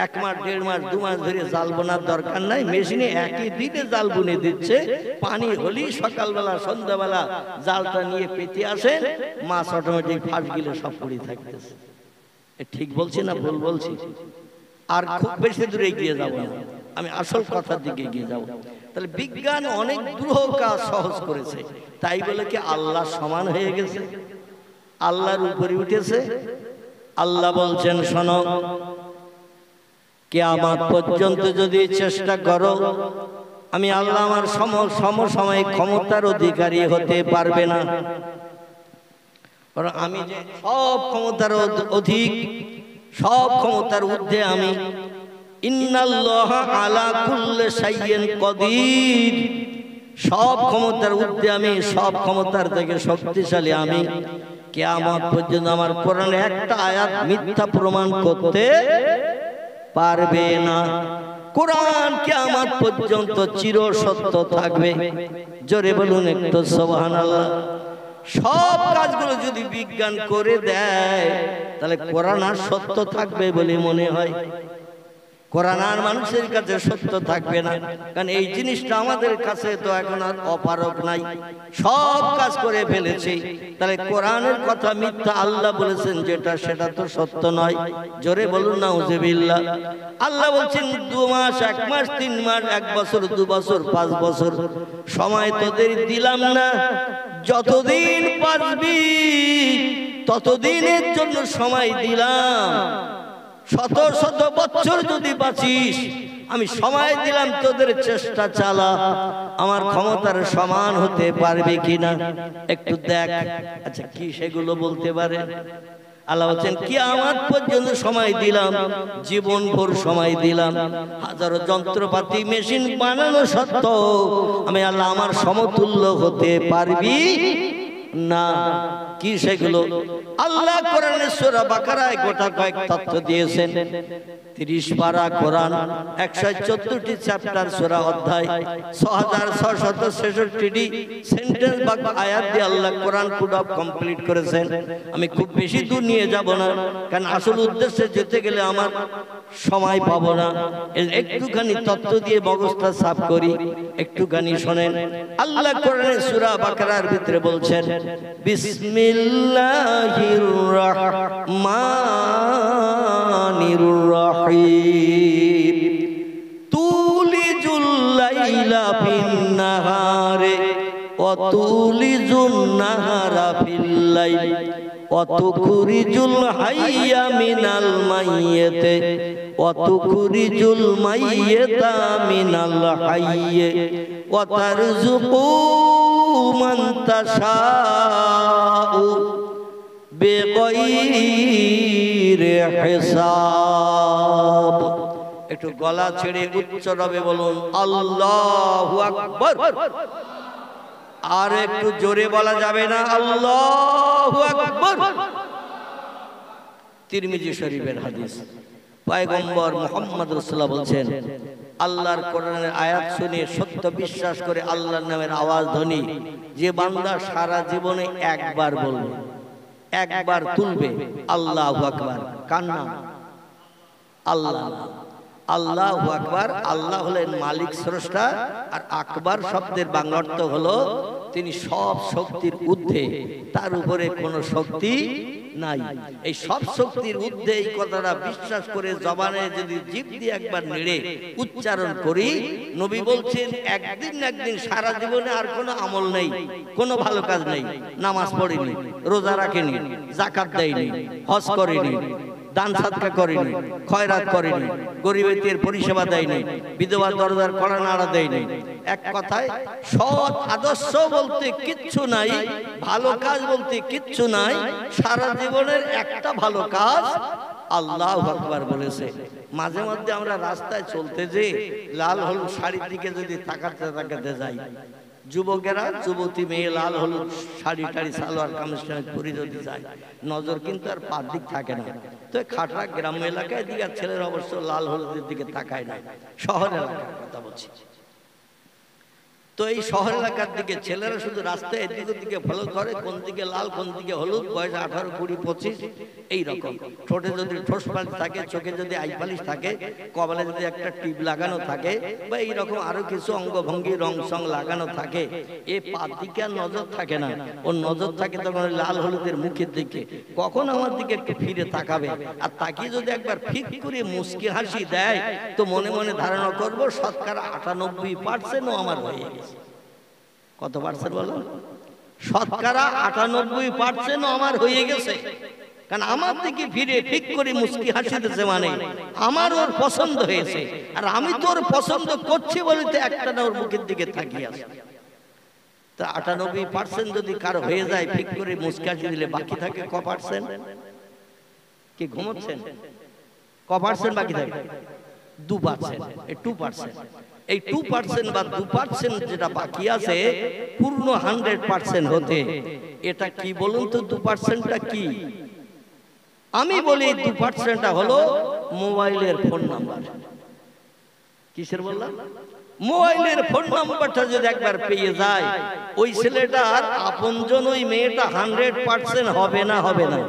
1 মাস 1.5 মাস 2 মাস ধরে জাল বোনার দরকার নাই, মেশিনে একই দিনে জাল বুনে দিচ্ছে। পানি হলেই সকালবেলা সন্ধ্যাবেলা জালটা নিয়ে পেতে আসেন, মাছ অটোমেটিক ফাঁস গিলে সব পড়ে থাকতেছে। ঠিক বলছি না ভুল বলছি? আর খুব বেশি দূরে এগিয়ে যাব না, আমি আসল কথার দিকে এগিয়ে যাব। তাহলে বিজ্ঞান অনেক দুরূহ কাজ সহজ করেছে, তাই বলে কি আল্লাহ সমান হয়ে গেছে, আল্লাহর উপরে উঠেছে? আল্লাহ বলছেন শোনো, কিয়ামত পর্যন্ত যদি চেষ্টা করো, আমি আল্লাহ আমার সমসাময়িক ক্ষমতার অধিকারী হতে পারবে না। কারণ আমি যে সব ক্ষমতার অধিক, সব ক্ষমতার ঊর্ধ্বে আমি। ইন্নাল্লাহা আলা কুল্লি শাইইন কাদির, সব ক্ষমতার ঊর্ধ্বে আমি, সব ক্ষমতার থেকে শক্তিশালী আমি। কিয়ামত পর্যন্ত আমার কোরআনে একটা আয়াত মিথ্যা প্রমাণ করতে পারবে না। কোরআন কিয়ামত পর্যন্ত চির সত্য থাকবে। জোরে বলুন একটু সুবহানাল্লাহ। সব কাজগুলো যদি বিজ্ঞান করে দেয়, তাহলে কোরআন আর সত্য থাকবে বলে মনে হয়? কোরআন আর মানুষের কাছে সত্য থাকবে না, কারণ এই জিনিসটা আমাদের কাছে তো এখন আর অপারক নাই, সব কাজ করে ফেলেছি। তাহলে কোরআনের কথা মিথ্যা আল্লাহ বলেছেন যেটা, সেটা তো সত্য নয়। জোরে বলুন নাউজুবিল্লাহ। আল্লাহ বলছেন 2 মাস 1 মাস 3 মাস 1 বছর 2 বছর 5 বছর সময় তোদের দিলাম না, যতদিন বাঁচবি ততদিনের জন্য সময় দিলাম। শত শত বছর যদি বাঁচিস, আমি সময় দিলাম, তোদের চেষ্টা চালা, আমার ক্ষমতার সমান হতে পারবে কিনা একটু দেখ। আচ্ছা কি সেগুলো বলতে পারে? আল্লাহ বলছেন কিয়ামত পর্যন্ত সময় দিলাম, জীবন ভর সময় দিলাম, হাজারো যন্ত্রপাতি মেশিন বানানো সত্ত্বেও আমি আল্লাহ আমার সমতুল্য হতে পারবি না। কি সেগুলো? আল্লাহ কোরআনের সূরা বাকারায় গোটা কয়েক তথ্য দিয়েছেন। 30 পারা কোরআন, 114টি চ্যাপ্টার সূরা অধ্যায়, 6666টি সেন্টেন্স বা আয়াত দিয়ে আল্লাহ কোরআন পুরো কমপ্লিট করেছেন। আমি খুব বেশি দূর নিয়ে যাব না, কারণ আসল উদ্দেশ্যে যেতে গেলে আমার সময় পাবো না। একটুখানি তথ্য দিয়ে মগজটা সাফ করি, একটুখানি শোনেন। আল্লাহ কোরআনের সূরা বাকারার ভিতরে বলছেন, বিসমিল্লাহির রাহমানির রাহিম, তুলিজুল লাইলা ফিন নাহারে ওয়া তুলিজুন নাহারা ফিল লাইল ওয়া তুখরিজুল হাইয়া মিনাল মাইয়িতি ওয়া তুখরিজুল মাইয়িতা মিনাল হাইয়্যি ওয়া তারযুকু মান তাশাউ বিগাইরি হিসাব। একটু গলা ছেড়ে উচ্চ রবে বলুন আল্লাহু আকবার। আর একটু জোরে বলা যাবে না? আল্লাহু আকবার। তিরমিজি শরীফের হাদিস, পয়গম্বর মুহাম্মদ রাসূলুল্লাহ বলছেন, আল্লাহর কোরআনের আয়াত শুনে সত্য বিশ্বাস করে আল্লাহর নামের আওয়াজ ধ্বনি যে বান্দা সারা জীবনে একবার বলবে, একবার তুলবে আল্লাহু আকবার। কার নাম? আল্লাহ। আল্লাহু আকবার। আল্লাহ হলেন মালিক, স্রষ্টা, আর আকবার শব্দের বাংলা অর্থ হলো তিনি সব শক্তির ঊর্ধ্বে, তার উপরে কোনো শক্তি নাই। এই সব শক্তির ঊর্ধ্বে এই কথাটা বিশ্বাস করে জবানে যদি জিভ দিয়ে একবার নেড়ে উচ্চারণ করি, নবী বলছেন একদিন একদিন সারা জীবনে আর কোনো আমল নেই, কোনো ভালো কাজ নেই, নামাজ পড়েনি, রোজা রাখেনি, যাকাত দেয়নি, হজ করেনি, দান সাদকা করেনি, খয়রাত করেনি, গরিবের পরিষেবা দেয়নি, বিধবা দরজার কড়া নাড়া দেয়নি, এক কথায় সৎ আদর্শ বলতে কিচ্ছু নাই, ভালো কাজ বলতে কিচ্ছু নাই। সারা জীবনের একটা ভালো কাজ আল্লাহু আকবার বলেছে। মাঝে মধ্যে আমরা রাস্তায় চলতে যে লাল হলুদ শাড়ির দিকে যদি তাকাতে তাকাতে যাই, যুবকেরা যুবতী মেয়ে লাল হলুদ শাড়ি টাড়ি সালোয়ার কামিজ পরে যদি যায়, নজর কিন্তু আর পার দিক থাকে না। তো খাটরা গ্রাম এলাকায় দিকে ছেলের অবশ্য লাল হলুদের দিকে তাকায় না, শহর এলাকার কথা বলছি। তো এই শহর এলাকার দিকে ছেলেরা শুধু রাস্তায় এদিক ওদিকে ফলো করে, কোন দিকে লাল কোন দিকে হলুদ, বয়স 18, 20, 25 এইরকম। ঠোঁটে যদি ঠোঁস পালিশ থাকে, চোখে যদি আই পালিশ থাকে, কপালে যদি একটা টিপ লাগানো থাকে, বা এইরকম আরো কিছু অঙ্গভঙ্গি রং সং লাগানো থাকে, এ পার দিকে আর নজর থাকে না। ওর নজর থাকে তখন লাল হলুদের মুখের দিকে, কখন আমার দিকে একটু ফিরে তাকাবে। আর তাকিয়ে যদি একবার ফিক করে মুচকি হাসি দেয়, তো মনে মনে ধারণা করবো শতকরা 98% আমার হয়ে গেছে। কত পার্সেন্ট বলো? শতকরা 98% আমার হয়ে গেছে। কারণ আমার দিকে ফিরে ঠিক করে মুচকি হাসি দিতেছে, মানে আমার ওর পছন্দ হয়েছে। আর আমি তো ওর পছন্দ করছি বলতে একটা না ওর মুখের দিকে তাকিয়ে আছে। তা 98% যদি কারো হয়ে যায় ঠিক করে মুচকি হাসি দিলে, বাকি থাকে ক পার্সেন্ট? কি ঘুমোচ্ছেন? ক পার্সেন্ট বাকি থাকে? 2%। এই 2%, এই 2% বা 2% যেটা বাকি আছে পূর্ণ 100% হতে, এটা কি বলুন তো? 2%টা কি? আমি বলি 2%টা হলো মোবাইলের ফোন নাম্বার। কিসের বললাম? মোবাইলের ফোন নাম্বারটা যদি একবার পেয়ে যায়, ওই ছেলেটার আপনজন ওই মেয়েটা 100% হবে না? হবে না?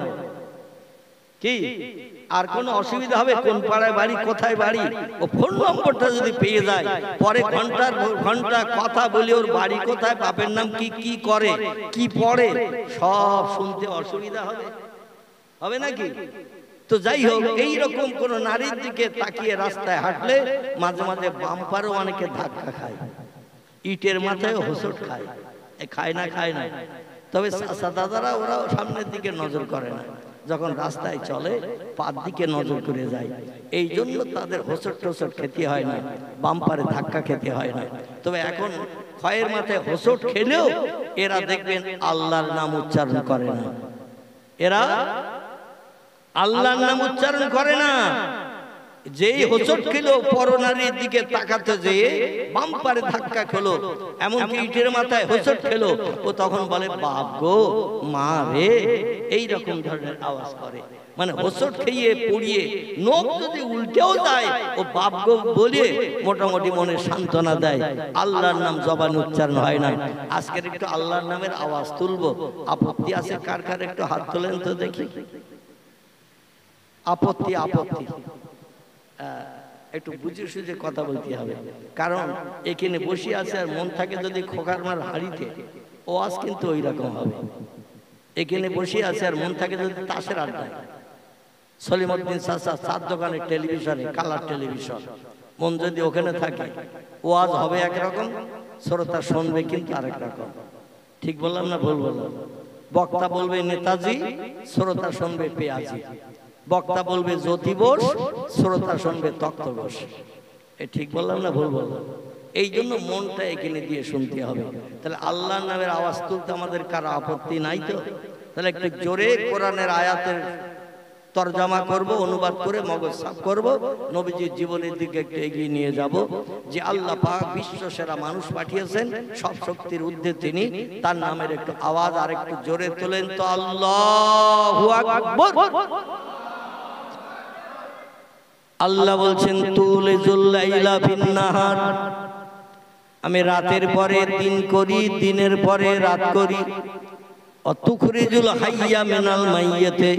কি আর কোনো অসুবিধা হবে? কোন পাড়ায় বাড়ি, কোথায় বাড়ি, ও ফোন নম্বরটা যদি পেয়ে যায়, পরে ঘন্টার ঘন্টা কথা বলে ওর বাড়ি কোথায়, বাপের নাম কি, কি করে, কি পড়ে, সব শুনতে অসুবিধা হবে? হবে নাকি? তো যাই হোক, এইরকম কোন নারীর দিকে তাকিয়ে রাস্তায় হাঁটলে মাঝে মাঝে বাম্পারও অনেকে ধাক্কা খায়, ইটের মাথায় হোঁচট খায়। খায় না? খায় না? তবে দাদারা ওরাও সামনের দিকে নজর করে না, যখন রাস্তায় চলে পার দিকে নজর করে যায়। এই জন্য তাদের হোঁচট টোচট খেতে হয় না, বাম্পারে ধাক্কা খেতে হয় না। তবে এখন ক্ষয়ের মাথায় হোঁচট খেলেও এরা দেখবেন আল্লাহর নাম উচ্চারণ করে না। এরা আল্লাহর নাম উচ্চারণ করে না। যেই হোঁচট খেলো পরনারীর দিকে তাকাতে যেয়ে বাম্পারে ধাক্কা খেলো, এমনকি ইটের মাথায় হোঁচট খেলো, ও তখন বলে বাপ গো, মা রে, এইরকম ধরনের আওয়াজ করে। মানে হোঁচট খেয়ে পড়িয়ে নখ যদি উল্টেও যায়, ও বাপ গো বলে মোটামুটি মনে সান্ত্বনা দেয়। আল্লাহর নাম জবানে উচ্চারণ হয় না। আজকের একটু আল্লাহর নামের আওয়াজ তুলবো, আপত্তি আছে কার কার? একটু হাত তোলেন তো দেখি। আপত্তি? আপত্তি? একটু বুঝে সুঝে কথা বলতে হবে, কারণ এখানে বসে আছে আর মন থাকে যদি খোকার মার হাড়িতে, ওয়াজ কিন্তু ওই রকম হবে। এখানে বসে আছে আর মন থাকে যদি তাসের আড্ডায়, সলিমউদ্দিন চাচা চার দোকানের টেলিভিশনে, কালার টেলিভিশন, মন যদি ওখানে থাকে, ওয়াজ হবে একরকম, শ্রোতা শুনবে কিন্তু আরেক রকম। ঠিক বললাম না ভুল বললাম? বক্তা বলবে নেতাজি, শ্রোতা শুনবে পেঁয়াজি। বক্তা বলবে জ্যোতি বোস, শ্রোতা শুনবে তক্ত বোস। এ ঠিক বললাম না ভুল বললাম? এই জন্য মনটা এখানে দিয়ে শুনতে হবে। তাহলে আল্লাহর নামের আওয়াজ তুলতে আমাদের কারো আপত্তি নাই তো? তাহলে একটু জোরে কোরআনের আয়াতের তরজমা করব, অনুবাদ করে মগজ সাফ করব, নবীজির জীবনের দিকে একটু এগিয়ে নিয়ে যাব। যে আল্লাহ পাক বিশ্ব সেরা মানুষ পাঠিয়েছেন, সব শক্তির ঊর্ধ্বে তিনি, তার নামের একটু আওয়াজ আর একটু জোরে তোলেন তো, আল্লাহু আকবার। আল্লাহ বলছেন তুলিজুল লাইলা ফিন নাহার, আমি রাতের পরে দিন করি, দিনের পরে রাত করি। অতুখরিজুল হাইয়া মিনাল মাইয়াতে,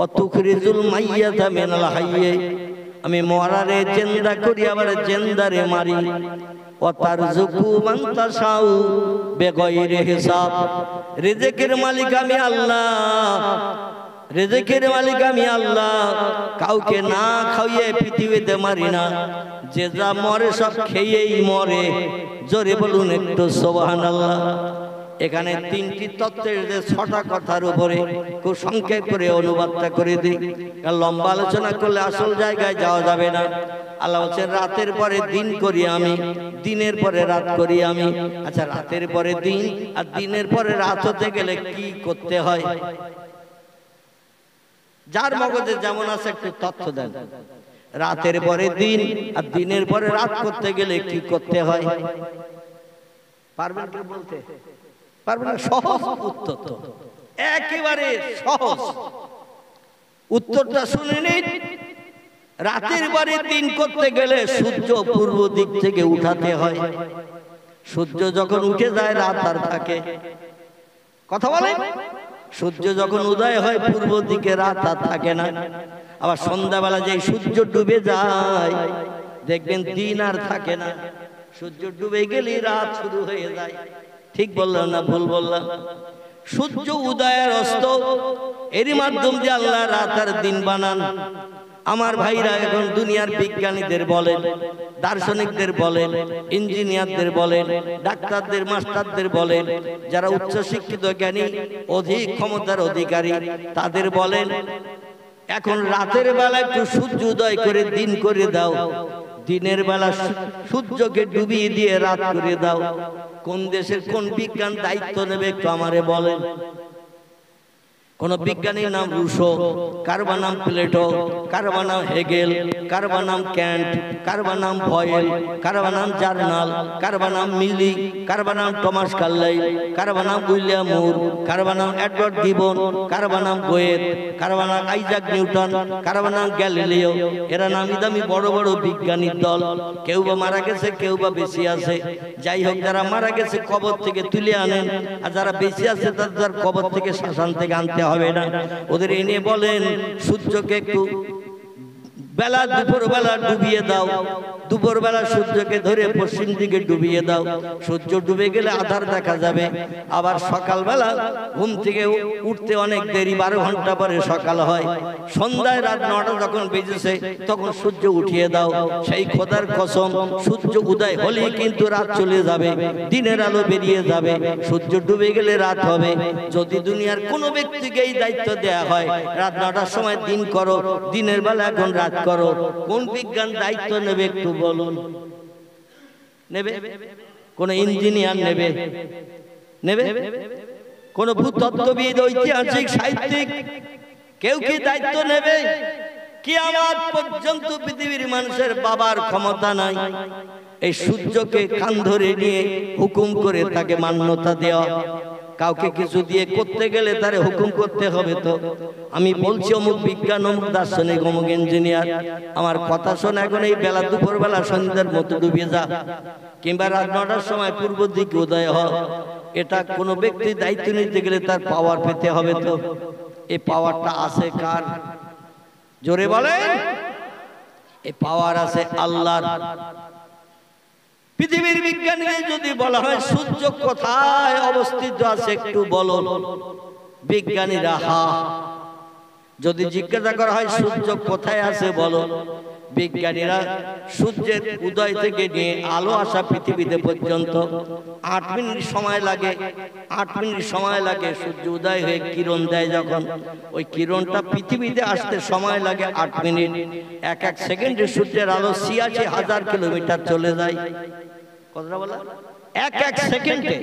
অতুখরিজুল মাইয়াতা মিনাল হাইয়ে, আমি মরারে জিন্দা করি আবার জিন্দারে মারি। ওয়াতারযুকু মান তাশাউ বিগাইরি হিসাব, রিজিকের মালিক আমি আল্লাহ, রিজিকের মালিক আমি আল্লাহ, কাউকে না খাইয়ে পৃথিবীতে মারি না, যে যা মরে সব খেয়েই মরে। জোরে বলুন একটু সুবহানাল্লাহ। এখানে তিনটি তত্ত্বের যে 6টা কথার উপরে খুব সংক্ষেপ করে অনুবাদটা করে দিই, কারণ লম্বা আলোচনা করলে আসল জায়গায় যাওয়া যাবে না। আল্লাহ বলছেন রাতের পরে দিন করি আমি, দিনের পরে রাত করি আমি। আচ্ছা, রাতের পরে দিন আর দিনের পরে রাত হতে গেলে কি করতে হয়? যার মগজে যেমন আছে একটু তথ্য দেন। রাতের পরে দিন আর দিনের পরে রাত করতে গেলে কি করতে হয়? পারবেন কি বলতে? পারবেন না? সহজ উত্তর তো, একেবারে সহজ উত্তরটা শুনে নিন। রাতের পরে দিন করতে গেলে সূর্য পূর্ব দিক থেকে উঠাতে হয়, সূর্য যখন উঠে যায় রাত আর থাকে, কথা বলে। সূর্য যখন উদয় হয় পূর্ব দিকে রাত আর থাকে না। আবার সন্ধ্যাবেলা যে সূর্য ডুবে যায় দেখবেন দিন আর থাকে না, সূর্য ডুবে গেলেই রাত শুরু হয়ে যায়। ঠিক বললাম না ভুল বললাম? সূর্য উদয়ের অস্ত এরই মাধ্যম দিয়ে আল্লাহ রাত আর দিন বানান। আমার ভাইরা এখন দুনিয়ার বিজ্ঞানীদের বলেন, দার্শনিকদের বলেন, ইঞ্জিনিয়ারদের বলেন, ডাক্তারদের, মাস্টারদের বলেন, যারা উচ্চ শিক্ষিত জ্ঞানী অধিক ক্ষমতার অধিকারী তাদের বলেন, এখন রাতের বেলা একটু সূর্য উদয় করে দিন করে দাও, দিনের বেলা সূর্যকে ডুবিয়ে দিয়ে রাত করে দাও। কোন দেশের কোন বিজ্ঞান দায়িত্ব নেবে একটু আমারে বলেন। কোন বিজ্ঞানীর নাম রুশো, কারবা নাম প্লেটো, কারবা নাম হেগেল, কারবা নাম ক্যান্ট, কারবা নাম বয়েল, কারবা নাম জার্নাল, কারবা নাম মিলি, কারবা নাম টমাস কার্লাইল, কারবা নাম উইলিয়াম মুর, কারবা নাম এডওয়ার্ড গিবন, কারবা নাম গোয়েত, কারবা নাম আইজাক নিউটন, কারবা নাম গ্যালিলিও। এরা নামি দামি বড় বড় বিজ্ঞানীর দল। কেউ বা মারা গেছে, কেউ বা বেশি আছে। যাই হোক, যারা মারা গেছে কবর থেকে তুলে আনেন, আর যারা বেশি আছে তাদের কবর থেকে শ্মশান থেকে আনতে হবে না। ওদের এনে বলেন সূর্যকে একটু বেলা দুপুর বেলা ডুবিয়ে দাও, দুপুর বেলা সূর্যকে ধরে পশ্চিম দিকে ডুবিয়ে দাও। সূর্য ডুবে গেলে আধার দেখা যাবে। আবার সকালবেলা ঘুম থেকে উঠতে অনেক দেরি, 12 ঘন্টা পরে সকাল হয়। সন্ধ্যায় রাত 9টা যখন বেজেছে তখন সূর্য উঠিয়ে দাও। সেই খোদার কসম, সূর্য উদয় হলেই কিন্তু রাত চলে যাবে, দিনের আলো বেরিয়ে যাবে, সূর্য ডুবে গেলে রাত হবে। যদি দুনিয়ার কোনো ব্যক্তিকে এই দায়িত্ব দেয়া হয় রাত 9টার সময় দিন করো, দিনের বেলা এখন রাত করো, কোন বিজ্ঞান দায়িত্ব নেবে একটু বলুন? নেবে? কোন ইঞ্জিনিয়ার নেবে? নেবে? কোন ভূতত্ত্ববিদ, ঐতিহাসিক, সাহিত্যিক কেউ কি দায়িত্ব নেবে? কিয়ামত পর্যন্ত পৃথিবীর মানুষের বাবার ক্ষমতা নাই এই সূর্যকে কান ধরে নিয়ে হুকুম করে তাকে মান্যতা দেওয়া। কাউকে কিছু দিয়ে করতে গেলে তারে হুকুম করতে হবে। তো আমি বলছি অমুক বিজ্ঞান, অমুক দার্শনিক, অমুক ইঞ্জিনিয়ার, আমার কথা শোন, এখন এই বেলা দুপুর বেলা সন্ধ্যার মতো ডুবিয়ে যা, কিংবা রাত 9টার সময় পূর্ব দিকে উদয় হ। এটা কোনো ব্যক্তি দায়িত্ব নিতে গেলে তার পাওয়ার পেতে হবে। তো এই পাওয়ারটা আছে কার? জোরে বলেন। এই পাওয়ার আছে আল্লাহর। পৃথিবীর বিজ্ঞানীদের যদি বলা হয় সূর্য কোথায় অবস্থিত আছে একটু বলো, বিজ্ঞানীরা হা। যদি জিজ্ঞাসা করা হয় সূর্য কোথায় আছে বলো, বিজ্ঞানীরা সূর্যের উদয় থেকে নিয়ে আলো আসা পৃথিবীতে পর্যন্ত 8 মিনিট সময় লাগে। 8 মিনিট সময় লাগে সূর্য উদয় হয়ে কিরণ দেয় যখন, ওই কিরণটা পৃথিবীতে আসতে সময় লাগে 8 মিনিট। এক এক সেকেন্ডে সূর্যের আলো ৮৬,০০০ কিলোমিটার চলে যায়। কথা বলা, এক এক সেকেন্ডে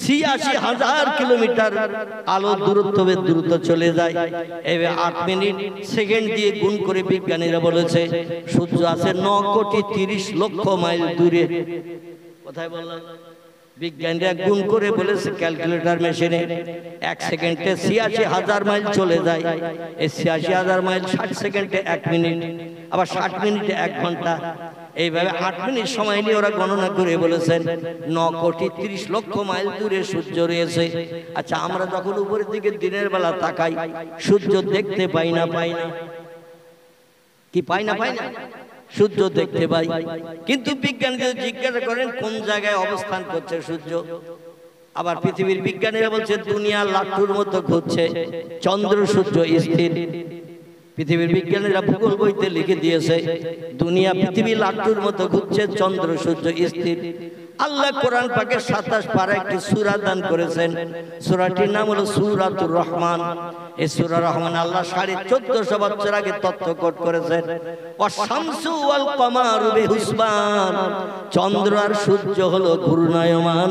৮৬,০০০ কিলোমিটার আলো দূরত্ব চলে যায়। এবার 8 মিনিট সেকেন্ড দিয়ে গুণ করে বিজ্ঞানীরা বলেছে সূর্য আছে ৯,৩০,০০,০০০ মাইল দূরে। কোথায় বললাম? বিজ্ঞানীরা গুণ করে বলেছে ক্যালকুলেটর মেশিনে, এক সেকেন্ডে ৮৬,০০০ মাইল চলে যায়। এই ৮৬,০০০ মাইল ৬০ সেকেন্ডে 1 মিনিট, আবার ৬০ মিনিটে 1 ঘন্টা। এইভাবে 8 মিনিট সময় নিয়ে ওরা গণনা করে বলেছেন ৯,৩০,০০,০০০ মাইল দূরে সূর্য রয়েছে। আচ্ছা, আমরা যখন উপরের দিকে দিনের বেলা তাকাই সূর্য দেখতে পাই না? পাই না? কি পাই না? পাই না? সূর্য দেখতে পাই, কিন্তু বিজ্ঞানীরা জিজ্ঞাসা করেন কোন জায়গায় অবস্থান করছে সূর্য। আবার পৃথিবীর বিজ্ঞানীরা বলছে দুনিয়া লাট্টুর মতো ঘুরছে, চন্দ্র সূর্য স্থির। পৃথিবীর বিজ্ঞানীরা ভূগোল বইতে লিখে দিয়েছে দুনিয়া পৃথিবী লাট্টুর মতো ঘুরছে, চন্দ্র সূর্য স্থির। আল্লাহ কোরআন পাকে ২৭ পারা একটি সূরা দান করেছেন। সূরাটির নাম হলো সূরাতুর রহমান। এই সূরা রহমান আল্লাহ ১৪৫০ বছর আগে তথ্য কোট করেছেন। ওয়াশ-শামসু ওয়াল কমারু বিহুসবান, চন্দ্র আর সূর্য হলো ঘূর্ণায়মান।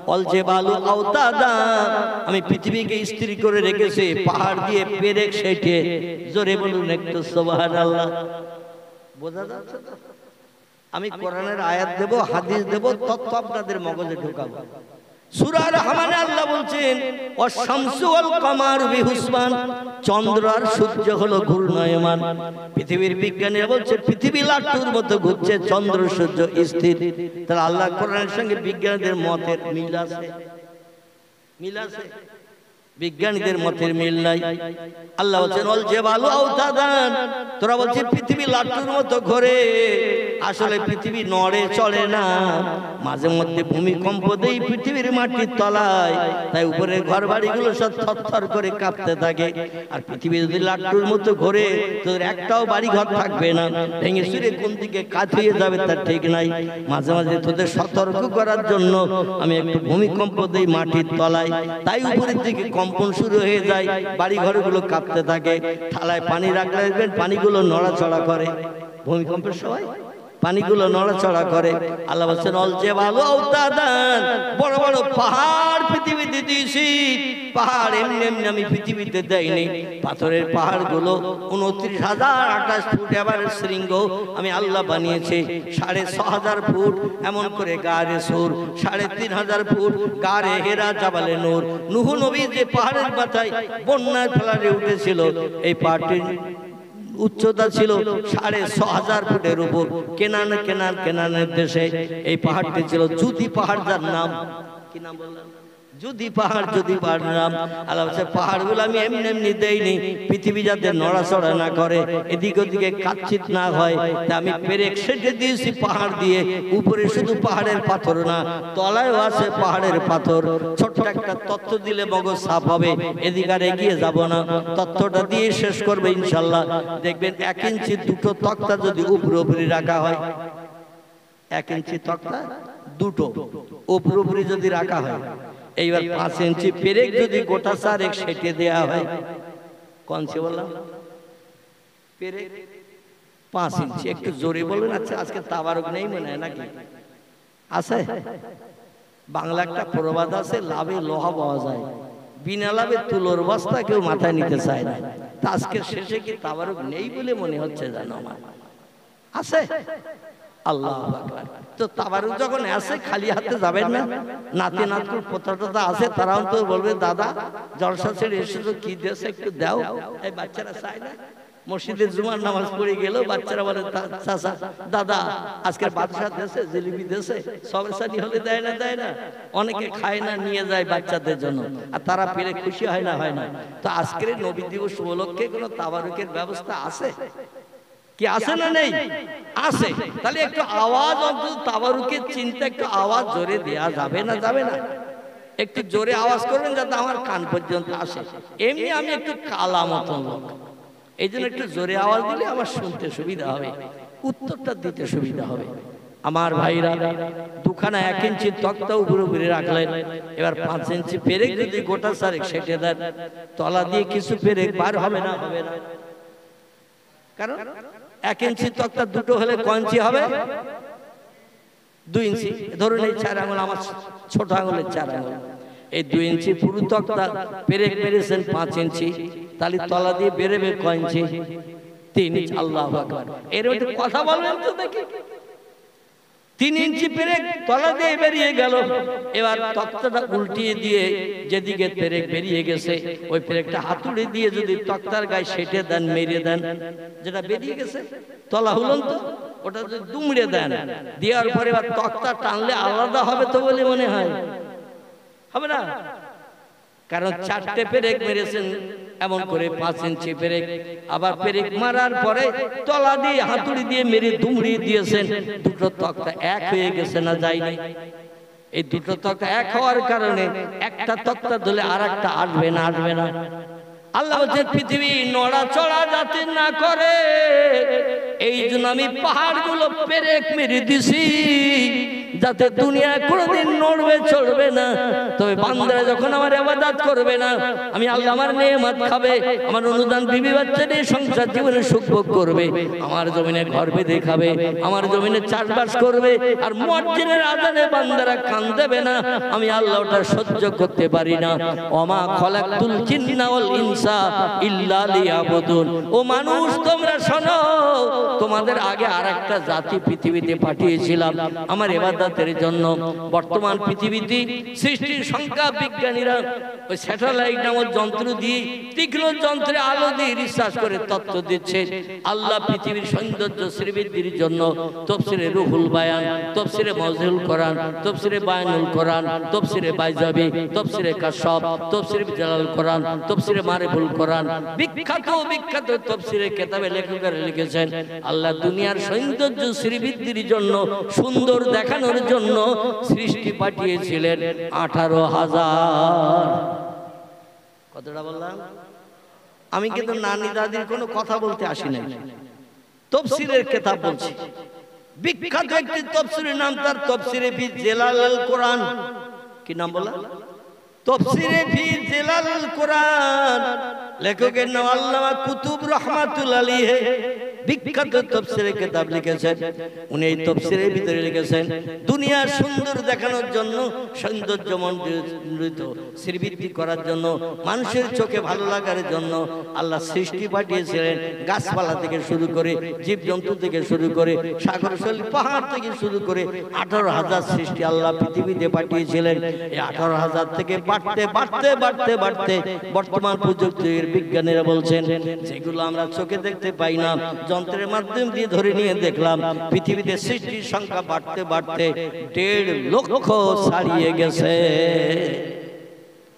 ওয়াল জিবালু আওতাদা, আমি পৃথিবীকে স্থির করে রেখেছি পাহাড় দিয়ে পেরেক সেটে। জোরে বলুন একটু সুবহানাল্লাহ। বোঝা যাচ্ছে তো? আমি কোরআনের আয়াত দেব, হাদিস দেব, তথ্য আপনাদের মগজে ঢোকাবো। সূরা রহমানে আল্লাহ বলছেন ওয়াশ-শামসু ওয়াল কামারু বিহুসবান, চন্দ্র আর সূর্য হলো ঘূর্ণায়মান। পৃথিবীর বিজ্ঞানীরা বলছে পৃথিবী লাট্টুর মতো ঘুরছে, চন্দ্র সূর্য স্থির। তাহলে আল্লাহ কোরআনের সঙ্গে বিজ্ঞানীদের মতের মিল আছে? মিল আছে? বিজ্ঞানীদের মতের মিল নাই। আল্লাহ বলছেন অল জিবালু আওতাদান, তোরা বলছিস পৃথিবী লাট্টুর মতো ঘোরে, আসলে পৃথিবী নড়ে চলে না, মাঝে মধ্যে ভূমিকম্প দেই পৃথিবীর মাটির তলায়, তাই উপরের ঘর বাড়িগুলো সব থরথর করে কাঁপতে থাকে। আর পৃথিবী যদি লাট্টুর মতো ঘোরে তোদের একটাও বাড়ি ঘর থাকবে না, ভেঙে চুরে কোন দিকে কাজ হয়ে যাবে তার ঠিক নাই। মাঝে মাঝে তোদের সতর্ক করার জন্য আমি একটু ভূমিকম্প দেই মাটির তলায়, তাই উপরের দিকে কম্পন শুরু হয়ে যায়, বাড়ি ঘরগুলো কাঁপতে থাকে। থালায় পানি রাখলে দেখবেন পানিগুলো নড়াচড়া করে, ভূমিকম্পের সময় পানিগুলো নড়াচড়া করে। আল্লাহ বলছেন অল জিবালু আওতাদান, বড় বড় পাহাড় পৃথিবীতে দিয়েছি। পাহাড় এমনি এমনি আমি পৃথিবীতে দেইনি, পাথরের পাহাড়গুলো 29,028 ফুট এবারে শৃঙ্গ আমি আল্লাহ বানিয়েছি। 6,500 ফুট এমন করে গারে সুর, 3,500 ফুট গারে হেরা জাবালে নূর। নূহ নবী যে পাহাড়ের মাথায় বন্যায় ফেলারে উঠেছিল, এই পাহাড়টির উচ্চতা ছিল 6,500 ফুটের উপর। কেনানের দেশে এই পাহাড়টি ছিল জুদি পাহাড়, যার নাম কি নাম বললাম? যদি পাহাড়, যদি পাহাড় নাম। আল্লাহ বলছে পাহাড়গুলো আমি এমনি এমনি দেইনি, পৃথিবী যাতে নড়াচড়া না করে, এদিক ওদিকে কাচ্ছিত না হয়, তা আমি পেরেক সেটে দিয়েছি পাহাড় দিয়ে। উপরে শুধু পাহাড়ের পাথর না, তলায়ও আছে পাহাড়ের পাথর। ছোট্ট একটা তত্ত্ব দিলে মগজ সাফ হবে, এদিকে আর এগিয়ে যাব না, তত্ত্বটা দিয়ে শেষ করবে ইনশাল্লাহ। দেখবেন 1 ইঞ্চি দুটো তক্তা যদি উপরে রাখা হয়, 1 ইঞ্চি তক্তা দুটো উপরে যদি রাখা হয়, এইবার 5 ইঞ্চি পেরেক যদি গোটা সারেক সেটে দেয়া হয়, কোনছে বললাম? পেরেক 5 ইঞ্চি। একটু জোরে বলুন। আচ্ছা আজকে তাবারক নেই মনে হয় নাকি? আছে? বাংলা একটা প্রবাদ আছে, লাভে লোহা পাওয়া যায়, বিনা লাভে তুলোর বস্তা কেউ মাথায় নিতে চায় না। তা আজকে শেষে কি তাবারক নেই বলে মনে হচ্ছে জানো আমার? আছে? আল্লাহু আকবার। তো তাবারুক যখন আছে খালি হাতে যাবেন না, নাতি নাতকুর পোতা আছে, তারাও তো বলবে দাদা জলসা ছেড়ে এসেছো, কি দিয়েছে একটু দাও। এই বাচ্চারা চায় না, মসজিদে জুমার নামাজ পড়ে গেল, বাচ্চারা বলে চাচা দাদা আজকের বাদশা দেশে জিলিপি দেশে সবসানি হলে দেয় না, দেয় না। অনেকে খায় না, নিয়ে যায় বাচ্চাদের জন্য, আর তারা পেরে খুশি হয় না, হয় না। তো আজকের নবী দিবস উপলক্ষে কোনো তাবারুকের ব্যবস্থা আছে কি? আছে না নেই? আছে। তাহলে একটু আওয়াজ, অন্তত তাবারুকের চিন্তা একটু আওয়াজ জোরে দেয়া যাবে না? যাবে না? একটু জোরে আওয়াজ করবেন যাতে আমার কান পর্যন্ত আসে। এমনি আমি একটু কালা মতন লোক, এই জন্য একটু জোরে আওয়াজ দিলে আমার শুনতে সুবিধা হবে, উত্তরটা দিতে সুবিধা হবে। আমার ভাইরা, দুখানা 1 ইঞ্চি তক্তা উপরে রাখলেন, এবার 5 ইঞ্চি পেরেক যদি গোটা সারেক সেটে দেন, তলা দিয়ে কিছু পেরেক বার হবে না? হবে না। কারণ 1 ইঞ্চি তক্তা দুটো হলে কয় ইঞ্চি হবে? 2 ইঞ্চি। ধরুন এই 4 আঙুল আমার ছোট আঙুলের 4 আঙুল, এই 2 ইঞ্চি পুরো তক্তা পেরেক মেরেছেন 5 ইঞ্চি, তাহলে তলা দিয়ে বেরোবে কয় ইঞ্চি? 3 ইঞ্চি। আল্লাহু আকবার। এর মধ্যে কথা বলবেন তো দেখি। 3 ইঞ্চি পেরেক তলা দিয়ে বেরিয়ে গেল, এবার তক্তাটা উল্টিয়ে দিয়ে যেদিকে পেরেক বেরিয়ে গেছে ওই পেরেকটা হাতুড়ি দিয়ে যদি তক্তার গায়ে সেটে দেন, মেরে দেন, যেটা বেরিয়ে গেছে তলা হলুন তো ওটা যদি দুমড়ে দেন, দেওয়ার পরে এবার তক্তা টানলে আলাদা হবে তো বলে মনে হয়? হবে না। কারণ 4টে পেরেক মেরেছেন এমন করে 5 ইঞ্চি পেরেক, আবার পেরেক মারার পরে তলা দিয়ে হাতুড়ি দিয়ে মেরে দুমড়িয়ে দিয়েছেন, দুটো তক্তা এক হয়ে গেছে না যায়নি? এই দুটো তক্তা এক হওয়ার কারণে একটা তক্তা ধরে আর একটা আসবে না? আসবে না। আল্লাহ বলছেন পৃথিবী নড়াচড়া যাতে না করে, এই জন্য আমি পাহাড়গুলো পেরেক মেরে দিছি, যাতে দুনিয়া কোনোদিন নড়বে চড়বে না। তবে বান্দারা যখন আমার ইবাদত করবে না, আমি আল্লাহ আমার নেয়ামত খাবে, আমার অনুদান বিবি বাচ্চা নিয়ে সংসার জীবনে সুখ ভোগ করবে, আমার জমিনে ঘর বেঁধে খাবে, আমার জমিনে চাষবাস করবে, আর মুয়াজ্জিনের আযানে বান্দারা কান দেবে না, আমি আল্লাহ ওটা সহ্য করতে পারি না। ওমা খলাকতুল জিন্না ওয়াল ইনসা ইল্লা লিয়াবুদুন। ও মানুষ তোমরা শোনো, তোমাদের আগে আরেকটা জাতি পৃথিবীতে পাঠিয়েছিলাম, আমার ইবাদত ইবাদতের জন্য বর্তমান পৃথিবীতে সৃষ্টির সংখ্যা বিজ্ঞানীরা ওই স্যাটেলাইট নামক যন্ত্র দিয়ে তীক্ষ্ণ যন্ত্রে আলো দিয়ে রিসার্চ করে তথ্য দিচ্ছে আল্লাহ পৃথিবীর সৌন্দর্য শ্রীবৃদ্ধির জন্য তাফসীরে রুহুল বায়ান, তাফসীরে মাওজুল কোরআন, তাফসীরে বায়ানুল কোরআন, তাফসীরে বাইজাবি, তাফসীরে কাশফ, তাফসীরে জালাল কোরআন, তাফসীরে মারিফুল কোরআন, বিখ্যাত বিখ্যাত তাফসীরে কিতাবে লেখকেরা লিখেছেন আল্লাহ দুনিয়ার সৌন্দর্য শ্রীবৃদ্ধির জন্য সুন্দর দেখানোর জন্য সৃষ্টি পাঠিয়েছিলেন 18,000। কতটা বললাম? আমি কিন্তু নানি দাদির কোনো কথা বলতে আসি নাই, তাফসীরের কিতাব বলছি। বিখ্যাত একটি তাফসীরের নাম তার তাফসীরে ফি জালালাল কোরআন। কি নাম বলা? তাফসীরে ফি জালালাল কোরআন। লেখকের নাম আল্লামা কুতুব রহমাতুল্লাহ আলাইহি। বিখ্যাত তাফসীরের কিতাব লিখেছেন উনি। এই তাফসীরের ভিতরে লিখেছেন দুনিয়ার সুন্দর দেখানোর জন্য, সৌন্দর্যমণ্ডিত শ্রীবৃদ্ধি করার জন্য, মানুষের চোখে ভালো লাগার জন্য আল্লাহ সৃষ্টি পাঠিয়েছিলেন। গাছপালা থেকে শুরু করে, জীবজন্তু থেকে শুরু করে, সাগরশৈল পাহাড় থেকে শুরু করে 18,000 সৃষ্টি আল্লাহ পৃথিবীতে পাঠিয়েছিলেন। এই 18,000 থেকে বাড়তে বাড়তে বাড়তে বাড়তে বর্তমান প্রযুক্তির বিজ্ঞানীরা বলছেন যেগুলো আমরা চোখে দেখতে পাই না, যন্ত্রের মাধ্যম দিয়ে ধরে নিয়ে দেখলাম পৃথিবীতে সৃষ্টির সংখ্যা বাড়তে বাড়তে 1.5 লক্ষ ছাড়িয়ে গেছে।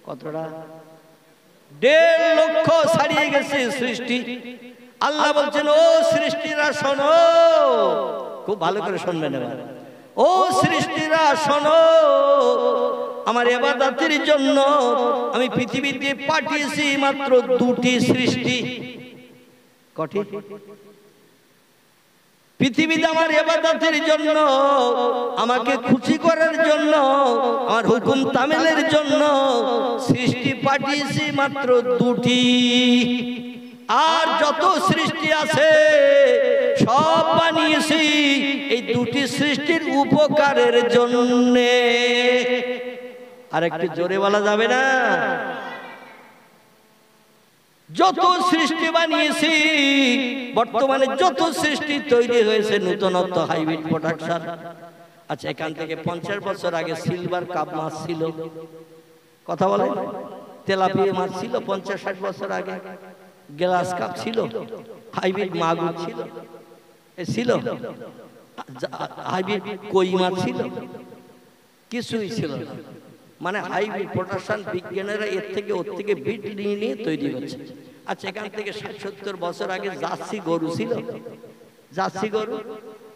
কতটা? 1.5 লক্ষ ছাড়িয়ে গেছে সৃষ্টি। আল্লাহ বলছেন ও সৃষ্টিরা শোনো, খুব ভালো করে শুনবেন এবার। ও সৃষ্টিরা শোনো, আমার ইবাদতের জন্য আমি পৃথিবীতে পাঠিয়েছি মাত্র 2টি সৃষ্টি। কটি? পৃথিবীতে আমার ইবাদতের জন্য, আমাকে খুশি করার জন্য, আমার হুকুম তামিলের জন্য সৃষ্টি পাঠিয়েছি মাত্র 2টি। আর যত সৃষ্টি আছে সব বানিয়েছি এই 2টি সৃষ্টির উপকারের জন্য। আর একটু জোরে বলা যাবে না? যত সৃষ্টি বানিয়েছি, বর্তমানে যত সৃষ্টি তৈরি হয়েছে নতুনত্ব হাইব্রিড প্রোডাকশন। আচ্ছা, এখান থেকে 50 বছর আগে সিলভার কাপ মাছ ছিল, কথা বলে, তেলাপিয়া মাছ ছিল 50-60 বছর আগে, গ্লাস কাপ ছিল, হাইব্রিড মাগুর ছিল, ছিল হাইব্রিড কই মাছ ছিল, কিছুই ছিল না। মানে হাইব্রিড প্রোডাকশন বিজ্ঞানীরা এর থেকে ওর থেকে বিট নিয়ে তৈরি হচ্ছে। আচ্ছা, এখান থেকে 60-70 বছর আগে জার্সি গরু ছিল, জার্সি গরু,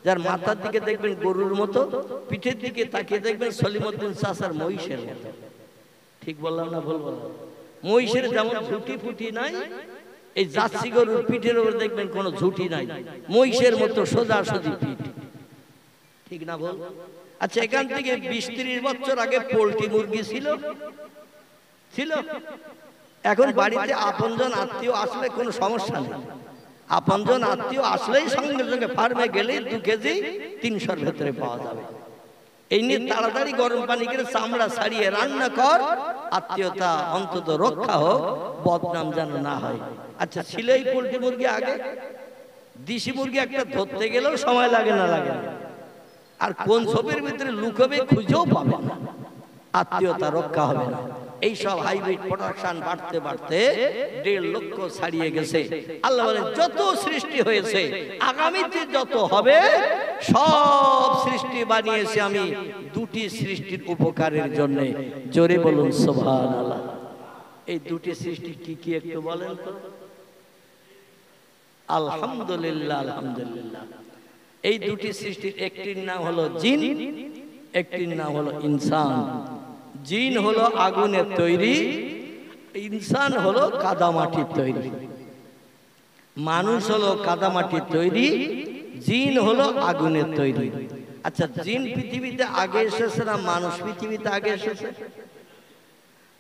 যার মাথার দিকে দেখবেন গরুর মতো, পিঠের দিকে তাকিয়ে দেখবেন সলিমউদ্দিন চাচার মহিষের মতো। ঠিক বললাম না ভুল বললাম? মহিষের যেমন ঝুটি ফুটি নাই, এই জার্সি গরুর পিঠের উপর দেখবেন কোনো ঝুটি নাই, মহিষের মতো সোজাসুজি পিঠ। ঠিক না বল? আচ্ছা, এখান থেকে 20-30 বছর আগে পোল্ট্রি মুরগি ছিল, ছিল। এখন বাড়িতে আপনজন আত্মীয় আসলে কোনো সমস্যা নেই, আপনজন আত্মীয় আসলেই সঙ্গে সঙ্গে ফার্মে গেলেই 2 কেজি 300-র ভেতরে পাওয়া যাবে। এই নিয়ে তাড়াতাড়ি গরম পানি করে চামড়া ছাড়িয়ে রান্না কর, আত্মীয়তা অন্তত রক্ষা হোক, বদনাম যেন না হয়। আচ্ছা, ছিল এই পোল্ট্রি মুরগি আগে? দেশি মুরগি একটা ধরতে গেলেও সময় লাগে না লাগে না, আর কোন ঝোপের ভিতরে লুকাবে খুঁজেও পাবে না, আত্মীয়তা রক্ষা হবে না। এই সব হাইব্রিড প্রোডাকশন বাড়তে বাড়তে 1.5 লক্ষ ছাড়িয়ে গেছে। আল্লাহ বলেন যত সৃষ্টি হয়েছে, আগামীতে যত হবে, সব সৃষ্টি বানিয়েছি আমি 2টি সৃষ্টির উপকারের জন্য। জোরে বলুন সুবহানাল্লাহ। এই 2টি সৃষ্টি কি কি একটু বলেন তো? আলহামদুলিল্লাহ, আলহামদুলিল্লাহ। এই 2টি সৃষ্টির একটির নাম হলো জিন, একটির নাম হলো ইনসান। জিন হলো আগুনের তৈরি, ইনসান হলো কাদামাটির তৈরি। মানুষ হলো কাদামাটির তৈরি, জিন হলো আগুনের তৈরি। আচ্ছা, জিন পৃথিবীতে আগে এসেছে না মানুষ পৃথিবীতে আগে এসেছে?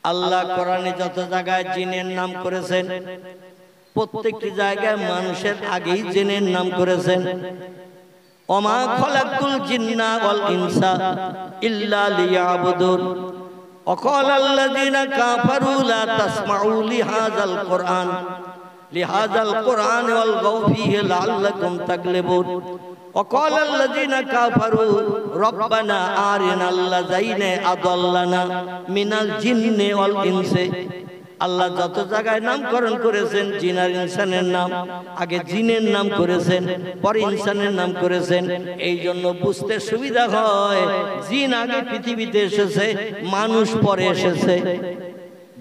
আল্লাহ কোরআনে যত জায়গায় জিনের নাম করেছেন, প্রত্যেকটি জায়গায় মানুষের আগেই জিনের নাম করেছেন। ওমা খলাকুল জিন্না ওয়াল ইনসা ইল্লা লিয়াবুদুন। وقال الذين كفروا لا تسمعوا لهذا القرآن والغوا فيه لعلكم تغلبون وقال الذين كفروا ربنا أرنا الذين أضلنا من الجن والإنس আল্লাহ যত জায়গায় নামকরণ করেছেন জিন আর ইনসানের নাম, আগে জিনের নাম করেছেন, পরে ইনসানের নাম করেছেন। এই জন্য বুঝতে সুবিধা হয় জিন আগে পৃথিবীতে এসেছে, মানুষ পরে এসেছে।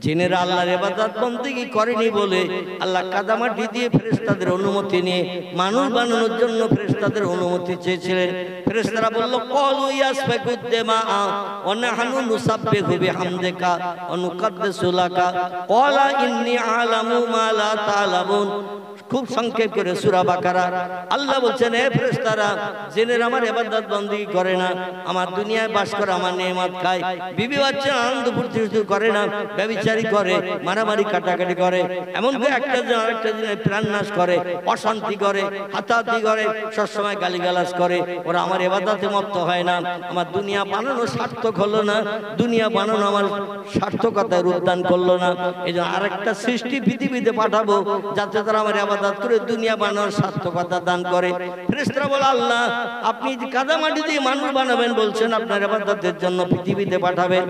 জিনেরা আল্লাহর ইবাদত বন্দেগী করেনি বলে আল্লাহ কাদামাটি দিয়ে ফেরেশতাদের অনুমতি নিয়ে মানুষ বানানোর জন্য ফেরেশতাদের অনুমতি চেয়েছিলেন। ফেরেশতারা বলল ক্বালু ইয়াসফাকুদ দিমা ওয়া নাহনু নুসাব্বিহু বিহামদিকা ওয়া নুকদ্দিসু লাকা ক্বালা ইন্নী আ'লামু মা লা তা'লামুন। খুব সংক্ষেপ করে সূরা বাকারা আল্লাহ বলছেন, হে ফেরেশতারা, জিনেরা আমার ইবাদত বন্দেগী করে না, আমার দুনিয়ায় বাস করে, আমার নেয়ামত খায়, বিবি বাচ্চা আনন্দ ফুর্তি করে না, ব্যভিচারী করে, মারামারি কাটাকাটি করে, এমনকি একটা জন আরেকটা জনের প্রাণ নাশ করে, অশান্তি করে, হাতাহাতি করে, সবসময় গালিগালাজ করে। ওরা আমার ইবাদতে মত্ত হয় না। আমার দুনিয়া বানানো সার্থক হলো না, দুনিয়া বানানো আমার সার্থকতায় রূপদান করলো না। এই জন্য আরেকটা সৃষ্টি পৃথিবীতে পাঠাবো যাতে তারা আমার ইবাদত করে দুনিয়া বানানোর সার্থকতা দান করে। ফেরেশতারা বলে, আল্লাহ আপনি কাদামাটি দিয়ে মানুষ বানাবেন বলছেন, আপনার ইবাদতের জন্য পৃথিবীতে পাঠাবেন।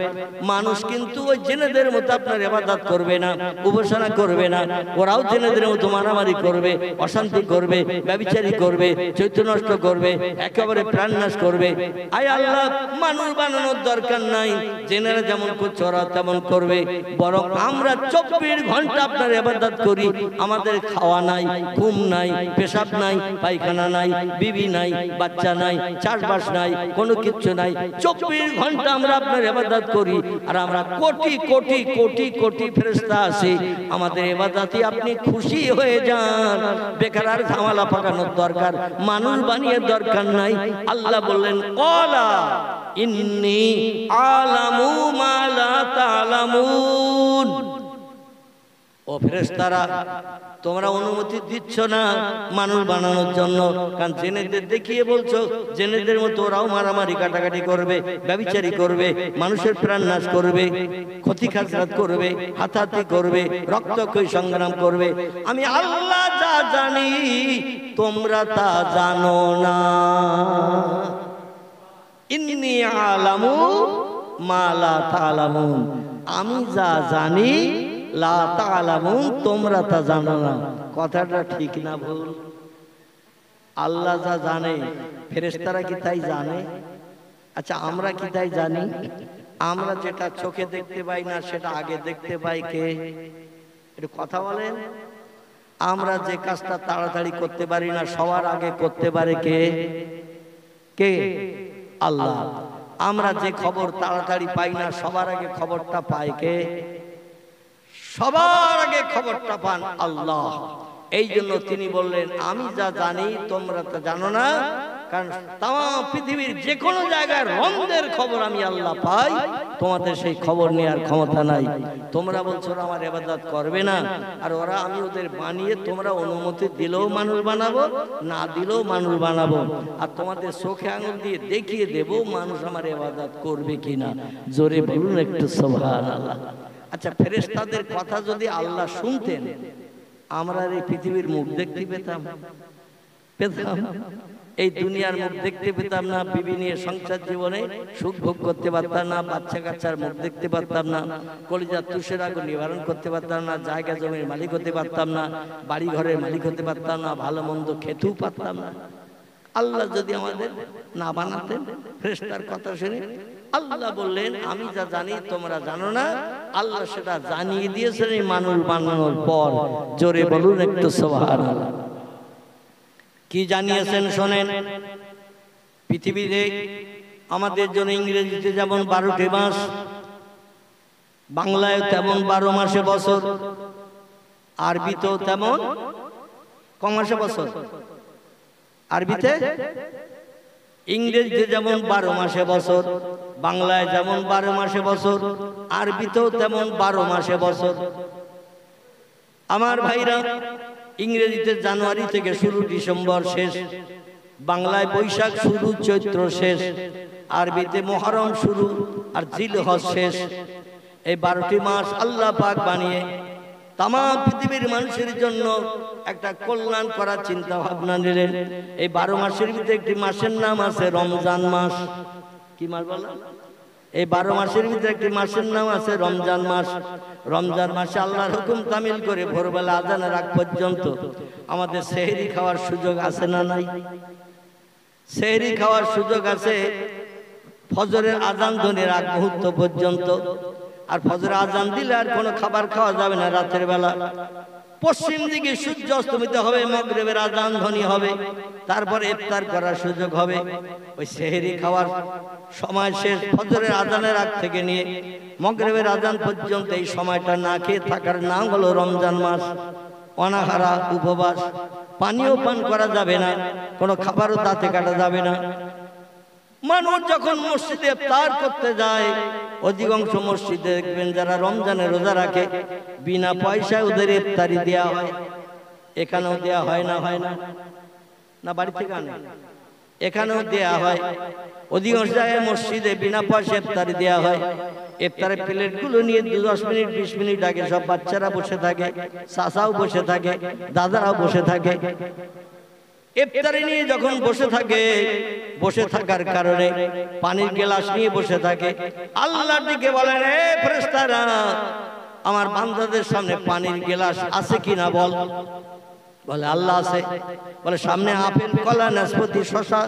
মানুষ কিন্তু ওই জেনেদের মতো আপনার ইবাদত করবে না, উপাসনা করবে না। ওরাও জেনেদের মতো মারামারি করবে, অশান্তি করবে, ব্যভিচারী করবে, চৈত্য নষ্ট করবে, একেবারে প্রাণনাশ করবে। আয় আল্লাহ, মানুষ বানানোর দরকার নাই, জেনেরা যেমন করছে ওরা তেমন করবে। বরং আমরা 24 ঘন্টা আপনার ইবাদত করি, আমাদের খাওয়া নাই, ঘুম নাই, পেশাব নাই, পায়খানা নাই, বিবি নাই, বাচ্চা নাই, চাষবাস নাই, কোনো কিচ্ছু নাই। 24 ঘন্টা আমরা আপনার ইবাদত করি। আর আমরা কোটি কোটি কোটি কোটি ফেরেশতা আছি, আমাদের ইবাদতে আপনি খুশি হয়ে যান। বেকার আর ঝামেলা পাকানোর দরকার, মানুষ বানিয়ে দরকার নাই। আল্লাহ বললেন, ক্বালা ইন্নী আ'লামু মা লা তা'লামুন। ও ফেরেশতারা, তোমরা অনুমতি দিচ্ছ না মানুষ বানানোর জন্য, কারণ জেনেদের দেখিয়ে বলছো জেনেদের মতো ওরাও মারামারি কাটাকাটি করবে, ব্যভিচারী করবে, মানুষের প্রাণ নাশ করবে, ক্ষতি খাসরাত করবে, হাতাহাতি করবে, রক্তক্ষয়ী সংগ্রাম করবে। আমি আল্লাহ যা জানি তোমরা তা জানো না। ইন্নী আ'লামু মা লা তা'লামুন, আমি যা জানি লা তা'লামুন, তোমরা তা জানো না। কথাটা ঠিক না ভুল? আল্লাহ যা জানে ফেরেশতারা কি তাই জানে? আচ্ছা, আমরা কি তাই জানি? আমরা যেটা চোখে দেখতে পাই না সেটা আগে দেখতে পাই কে? একটু কথা বলেন। আমরা যে কাজটা তাড়াতাড়ি করতে পারি না সবার আগে করতে পারে কে? কে? আল্লাহ। আমরা যে খবর তাড়াতাড়ি পাই না সবার আগে খবরটা পায় কে? সবার আগে খবরটা পান আল্লাহ। এই জন্য তিনি বললেন, আমি যা জানি তোমরা তা জানো না। কারণ তাম পৃথিবীর যে কোনো জায়গায় রন্ধের খবর আমি আল্লাহ পাই, তোমাদের সেই খবর নেওয়ার ক্ষমতা নাই। তোমরা বলছো আমার ইবাদত করবে না, আর ওরা আমি ওদের বানিয়ে তোমরা অনুমতি দিলেও মানুষ বানাবো, না দিলেও মানুষ বানাবো। আর তোমাদের চোখে আঙুল দিয়ে দেখিয়ে দেব মানুষ আমার ইবাদত করবে কিনা। জোরে বলুন একটু সুবহানাল্লাহ। আচ্ছা, ফেরেশতাদের কথা যদি আল্লাহ শুনতেন, আমরা এই পৃথিবীর মুখ দেখতে পেতাম? এই দুনিয়ার মুখ দেখতে পেতাম না, বিবি নিয়ে সংসার জীবনে সুখ ভোগ করতে পারতাম না, বাচ্চা কাচ্চার মুখ দেখতে পারতাম না, কলিজার তুষের আগুন নিবারণ করতে পারতাম না, জায়গা জমির মালিক হতে পারতাম না, বাড়ি ঘরের মালিক হতে পারতাম না, ভালো মন্দ খেতেও পারতাম না। আল্লাহ যদি আমাদের না বানাতেন, ফেরেশতার কথা শুনে আল্লাহ বললেন, আমি যা জানি তোমরা জানো না। আল্লাহ সেটা জানিয়ে দিয়েছেন এই মানুষ বানানোর পর। জোরে বলুন একটু সুবহানাল্লাহ। কি জানিয়েছেন শোনেন। পৃথিবীতে আমাদের জন্য ইংরেজিতে যেমন 12টি মাস, বাংলায় তেমন 12 মাসে বছর, আরবিতেও তেমন ক মাসে বছর? আরবিতে ইংরেজিতে যেমন 12 মাসে বছর, বাংলায় যেমন 12 মাসে বছর, আরবিতেও তেমন 12 মাসে বছর। আমার ভাইরা, ইংরেজিতে জানুয়ারি থেকে শুরু, ডিসেম্বর শেষ, বাংলায় বৈশাখ শুরু, চৈত্র শেষ, আরবিতে মুহররম শুরু আর জিলহজ শেষ। এই 12টি মাস আল্লাহ পাক বানিয়ে তাম পৃথিবীর মানুষের জন্য একটা কল্যাণ করার চিন্তা ভাবনা নিলেন। এই 12 মাসের ভিতরে একটি মাসের নাম আছে রমজান মাস। কি মাস বললাম? এই 12 মাসের ভিতরে একটি মাসের নাম আছে রমজান মাস। রমজান মাসে আল্লাহর হুকুম তামিল করে ভোরবেলা আজানের আগ পর্যন্ত আমাদের সেহরি খাওয়ার সুযোগ আছে না নাই? সেহরি খাওয়ার সুযোগ আছে ফজরের আজান ধ্বনির আগ মুহূর্ত পর্যন্ত। আর ফজরের আজান দিলে আর কোনো খাবার খাওয়া যাবে না রাতের বেলা। পশ্চিম দিকে সূর্য অস্তমিত হবে, মাগরিবের আজান ধ্বনি হবে, তারপরে ইফতার করার সুযোগ হবে। ওই সেহরি খাওয়ার সময় শেষ ফজরের আজানের আগ থেকে নিয়ে মাগরিবের আজান পর্যন্ত এই সময়টা না খেয়ে থাকার নাম হলো রমজান মাস। অনাহারা উপবাস, পানিও পান করা যাবে না, কোনো খাবারও দাঁতে কাটা যাবে না। মানুষ যখন মসজিদে ইফতার করতে যায়, অধিকাংশ মসজিদে দেখবেন যারা রমজানের রোজা রাখে বিনা পয়সায় ওদের ইফতারি দেওয়া হয়। এখানেও দেওয়া হয় না? হয় না? না বাড়ি থেকে আনে? এখানেও দেওয়া হয়। অধিকাংশ জায়গায় মসজিদে বিনা পয়সা ইফতারি দেওয়া হয়। ইফতারের প্লেটগুলো নিয়ে 10 মিনিট 20 মিনিট আগে সব বাচ্চারা বসে থাকে, চাচাও বসে থাকে, দাদারাও বসে থাকে। ইফতারি নিয়ে যখন বসে থাকে, বসে থাকার কারণে পানির গ্লাস নিয়ে বসে থাকে। আল্লাহর দিকে বলেন, এ ফেরেশতারা, আমার বান্দাদের সামনে পানির গ্লাস আছে কিনা বল। বলে আল্লাহ আছে। বলে সামনে আপেল, কলা, নাশপাতি, শসা,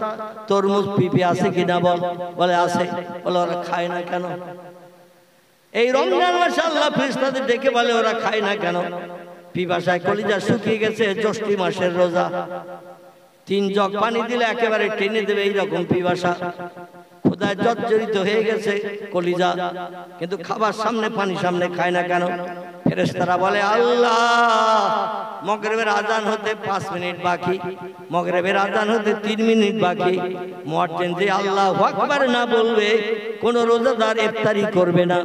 তরমুজ, পিপি আছে কিনা বল। বলে আছে। বলে ওরা খায় না কেন? এই রমজান মাসে আল্লাহ ফেরেশতাদের ডেকে বলে ওরা খায় না কেন? পিপাসায় কলিজা শুকিয়ে গেছে, জ্যৈষ্ঠ মাসের রোজা, 3 জগ পানি দিলে একেবারে টেনে দেবে এইরকম পিপাসা, ক্ষুধায় জর্জরিত হয়ে গেছে কলিজা, কিন্তু খাবার সামনে, পানি সামনে, খায় না কেন? ফেরেশতারা বলে আল্লাহ, মাগরিবের আজান হতে 5 মিনিট বাকি, মাগরিবের আজান হতে 3 মিনিট বাকি। মুয়াজ্জিন যে আল্লাহু আকবার না বলবে কোন রোজাদার ইফতারি করবে না।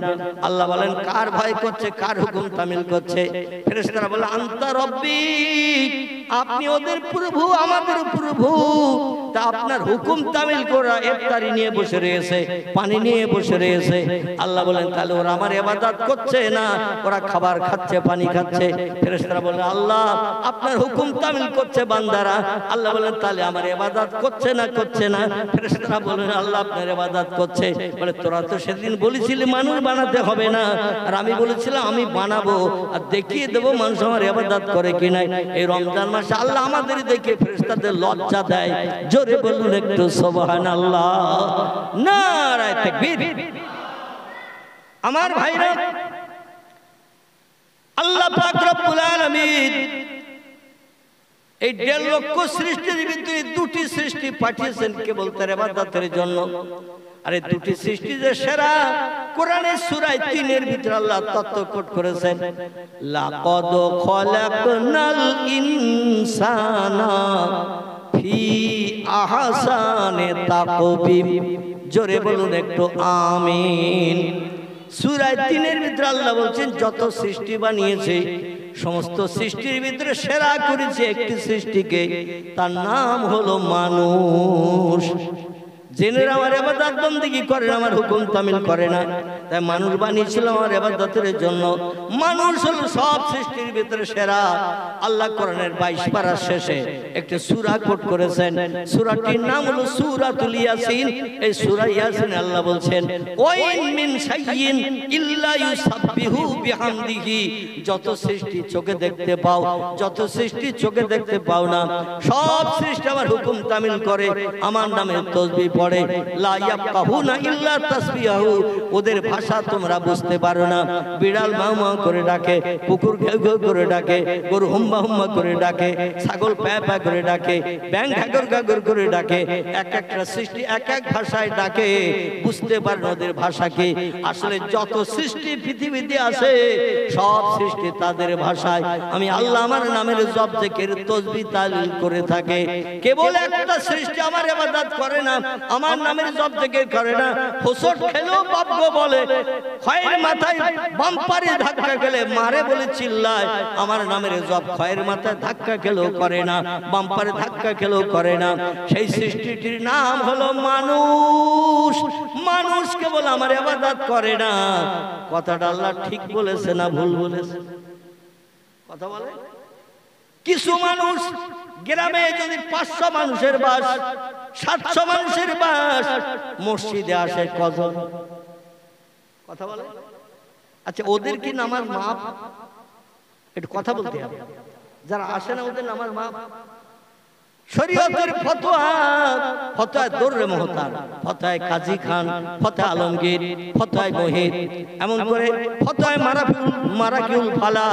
আল্লাহ বলেন কার ভয় করছে, কার হুকুম তামিল করছে? ফেরেশতারা বলে আনতা রব্বি, আপনি ওদের প্রভু, আমাদের প্রভু, তা আপনার হুকুম তামিল করা ইফতারি নিয়ে বসে রয়েছে, পানি নিয়ে বসে রয়েছে। আল্লাহ বলেন তাহলে ওরা আমার ইবাদত করছে না, ওরা খাবার খাচ্ছে, পানি খাচ্ছে। ফেরেশতারা বলে আল্লাহ, আপনার হুকুম তামিল করছে বান্দারা। আল্লাহ বলেন তাহলে আমার ইবাদত করছে না, করছে না? ফেরেশতারা বলেন আল্লাহ আপনার ইবাদত করছে। বলে তোরা তো সেদিন বলেছিলি মানুষ বানাতে হবে না, আর আমি বলেছিলাম আমি বানাবো আর দেখিয়ে দেবো মানুষ আমার ইবাদত করে কিনা। এই রমজান মাসে আল্লাহ আমাদের দেখে ফেরেশতাদের লজ্জা দেয়। জোরে বলুন একটু সুবহানাল্লাহ, নারায়ে তাকবীর। আমার ভাইরা, আল্লাহ পাক রব্বুল আলামিন এই 1.5 লক্ষ সৃষ্টির ভিতরে 2টি সৃষ্টি পাঠিয়েছেন কেবল তার ইবাদতের জন্য। আর এই 2টি সৃষ্টি যে সেরা, কোরআনের সূরা 3-এর ভিতরে আল্লাহ তত্ত্ব কোট করেছেন, লাকাদ খলাকনাল ইনসানা ফি আহসানি তাকবীম। জোরে বলুন একটু আমিন। সূরা 3-এর ভিতরে আল্লাহ বলছেন যত সৃষ্টি বানিয়েছে সমস্ত সৃষ্টির ভিতরে সেরা করেছে একটি সৃষ্টিকে, তার নাম হলো মানুষ। জেনেরা আমার ইবাদত বন্দেগী করে না, আমার হুকুম তামিল করে না, তাই মানুষ বানিয়েছিল আমার ইবাদতের জন্য। মানুষ হলো সব সৃষ্টির ভিতরে সেরা। আল্লাহ কোরআনের 22 পারার শেষে একটি সূরা কোট করেছেন, সূরাটির নাম হলো সূরাতুল ইয়াসিন। এই সূরা ইয়াসিনে আল্লাহ বলছেন ওয়াইন মিন শাইইন ইল্লা ইউসাব্বিহু বিহামদিহি। যত সৃষ্টি চোখে দেখতে পাও, যত সৃষ্টি চোখে দেখতে পাও না, সব সৃষ্টি আমার হুকুম তামিল করে, আমার নামে তাসবিহ পড়ে। লা ইয়াফকাহুনা ইল্লা তাসবিহাহু। ওদের ভাষা তোমরা বুঝতে পারো না। বিড়াল মাউ মাউ করে ডাকে, কুকুর ঘেউ ঘেউ করে ডাকে, গরু হুম্বা হুম্বা করে ডাকে, ছাগল প্যা প্যা করে ডাকে, ব্যাঙ ঘাগর ঘাগর করে ডাকে। এক একটা সৃষ্টি এক এক ভাষায় ডাকে, বুঝতে পারো ওদের ভাষা কি। আসলে যত সৃষ্টি পৃথিবীতে আছে সব সৃষ্টি তাদের ভাষায় আমি আল্লাহ আমার নামের জপ জিকির তাসবিহ তাহলিল করে থাকে। কেবল একটা সৃষ্টি আমার ইবাদত করে না, আমার নামের জপ জিকির করে না। হোসট খেলেও বাপগো বলে, খয়ের মাথায় বাম্পারে ধাক্কা খেলে মারে বলে চিল্লায়, আমার নামের জপ খয়ের মাথায় ধাক্কা খেলেও করে না, বাম্পারে ধাক্কা খেলেও করে না। সেই সৃষ্টিটির নাম হলো মানুষ। মানুষ কেবল আমার ইবাদত করে না। কথাটা আল্লাহ ঠিক বলেছে না ভুল বলেছে? কথা বলে। কিছু মানুষ গ্রামে যদি 500 মানুষের বাস, 700 মানুষের বাস, মসজিদে আসে কজন? কথা বলে। আচ্ছা, ওদের কি নামাজ মাপ? একটু কথা বলতে হবে। যারা আসে না ওদের নামাজ মাপ? শরীয়তের ফতোয়া, ফতোয়া দররে মুহতার, ফতোয়া কাজী খান, ফতোয়া আলমগীর, ফতোয়া মহিত, এমন করে ফতোয়া মারাকিউল ফালা,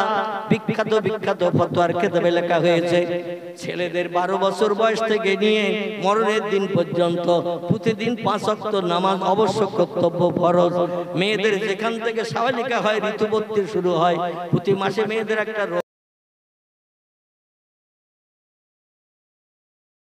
বিখ্যাত বিখ্যাত ফতোয়ার কিতাবে লেখা হয়েছে ছেলেদের 12 বছর বয়স থেকে নিয়ে মরণের দিন পর্যন্ত প্রতিদিন 5 ওয়াক্ত নামাজ অবশ্য কর্তব্য ফরজ। মেয়েদের যেখান থেকে শাওয়ালিকা হয়, ঋতুবতী শুরু হয়, প্রতি মাসে মেয়েদের একটা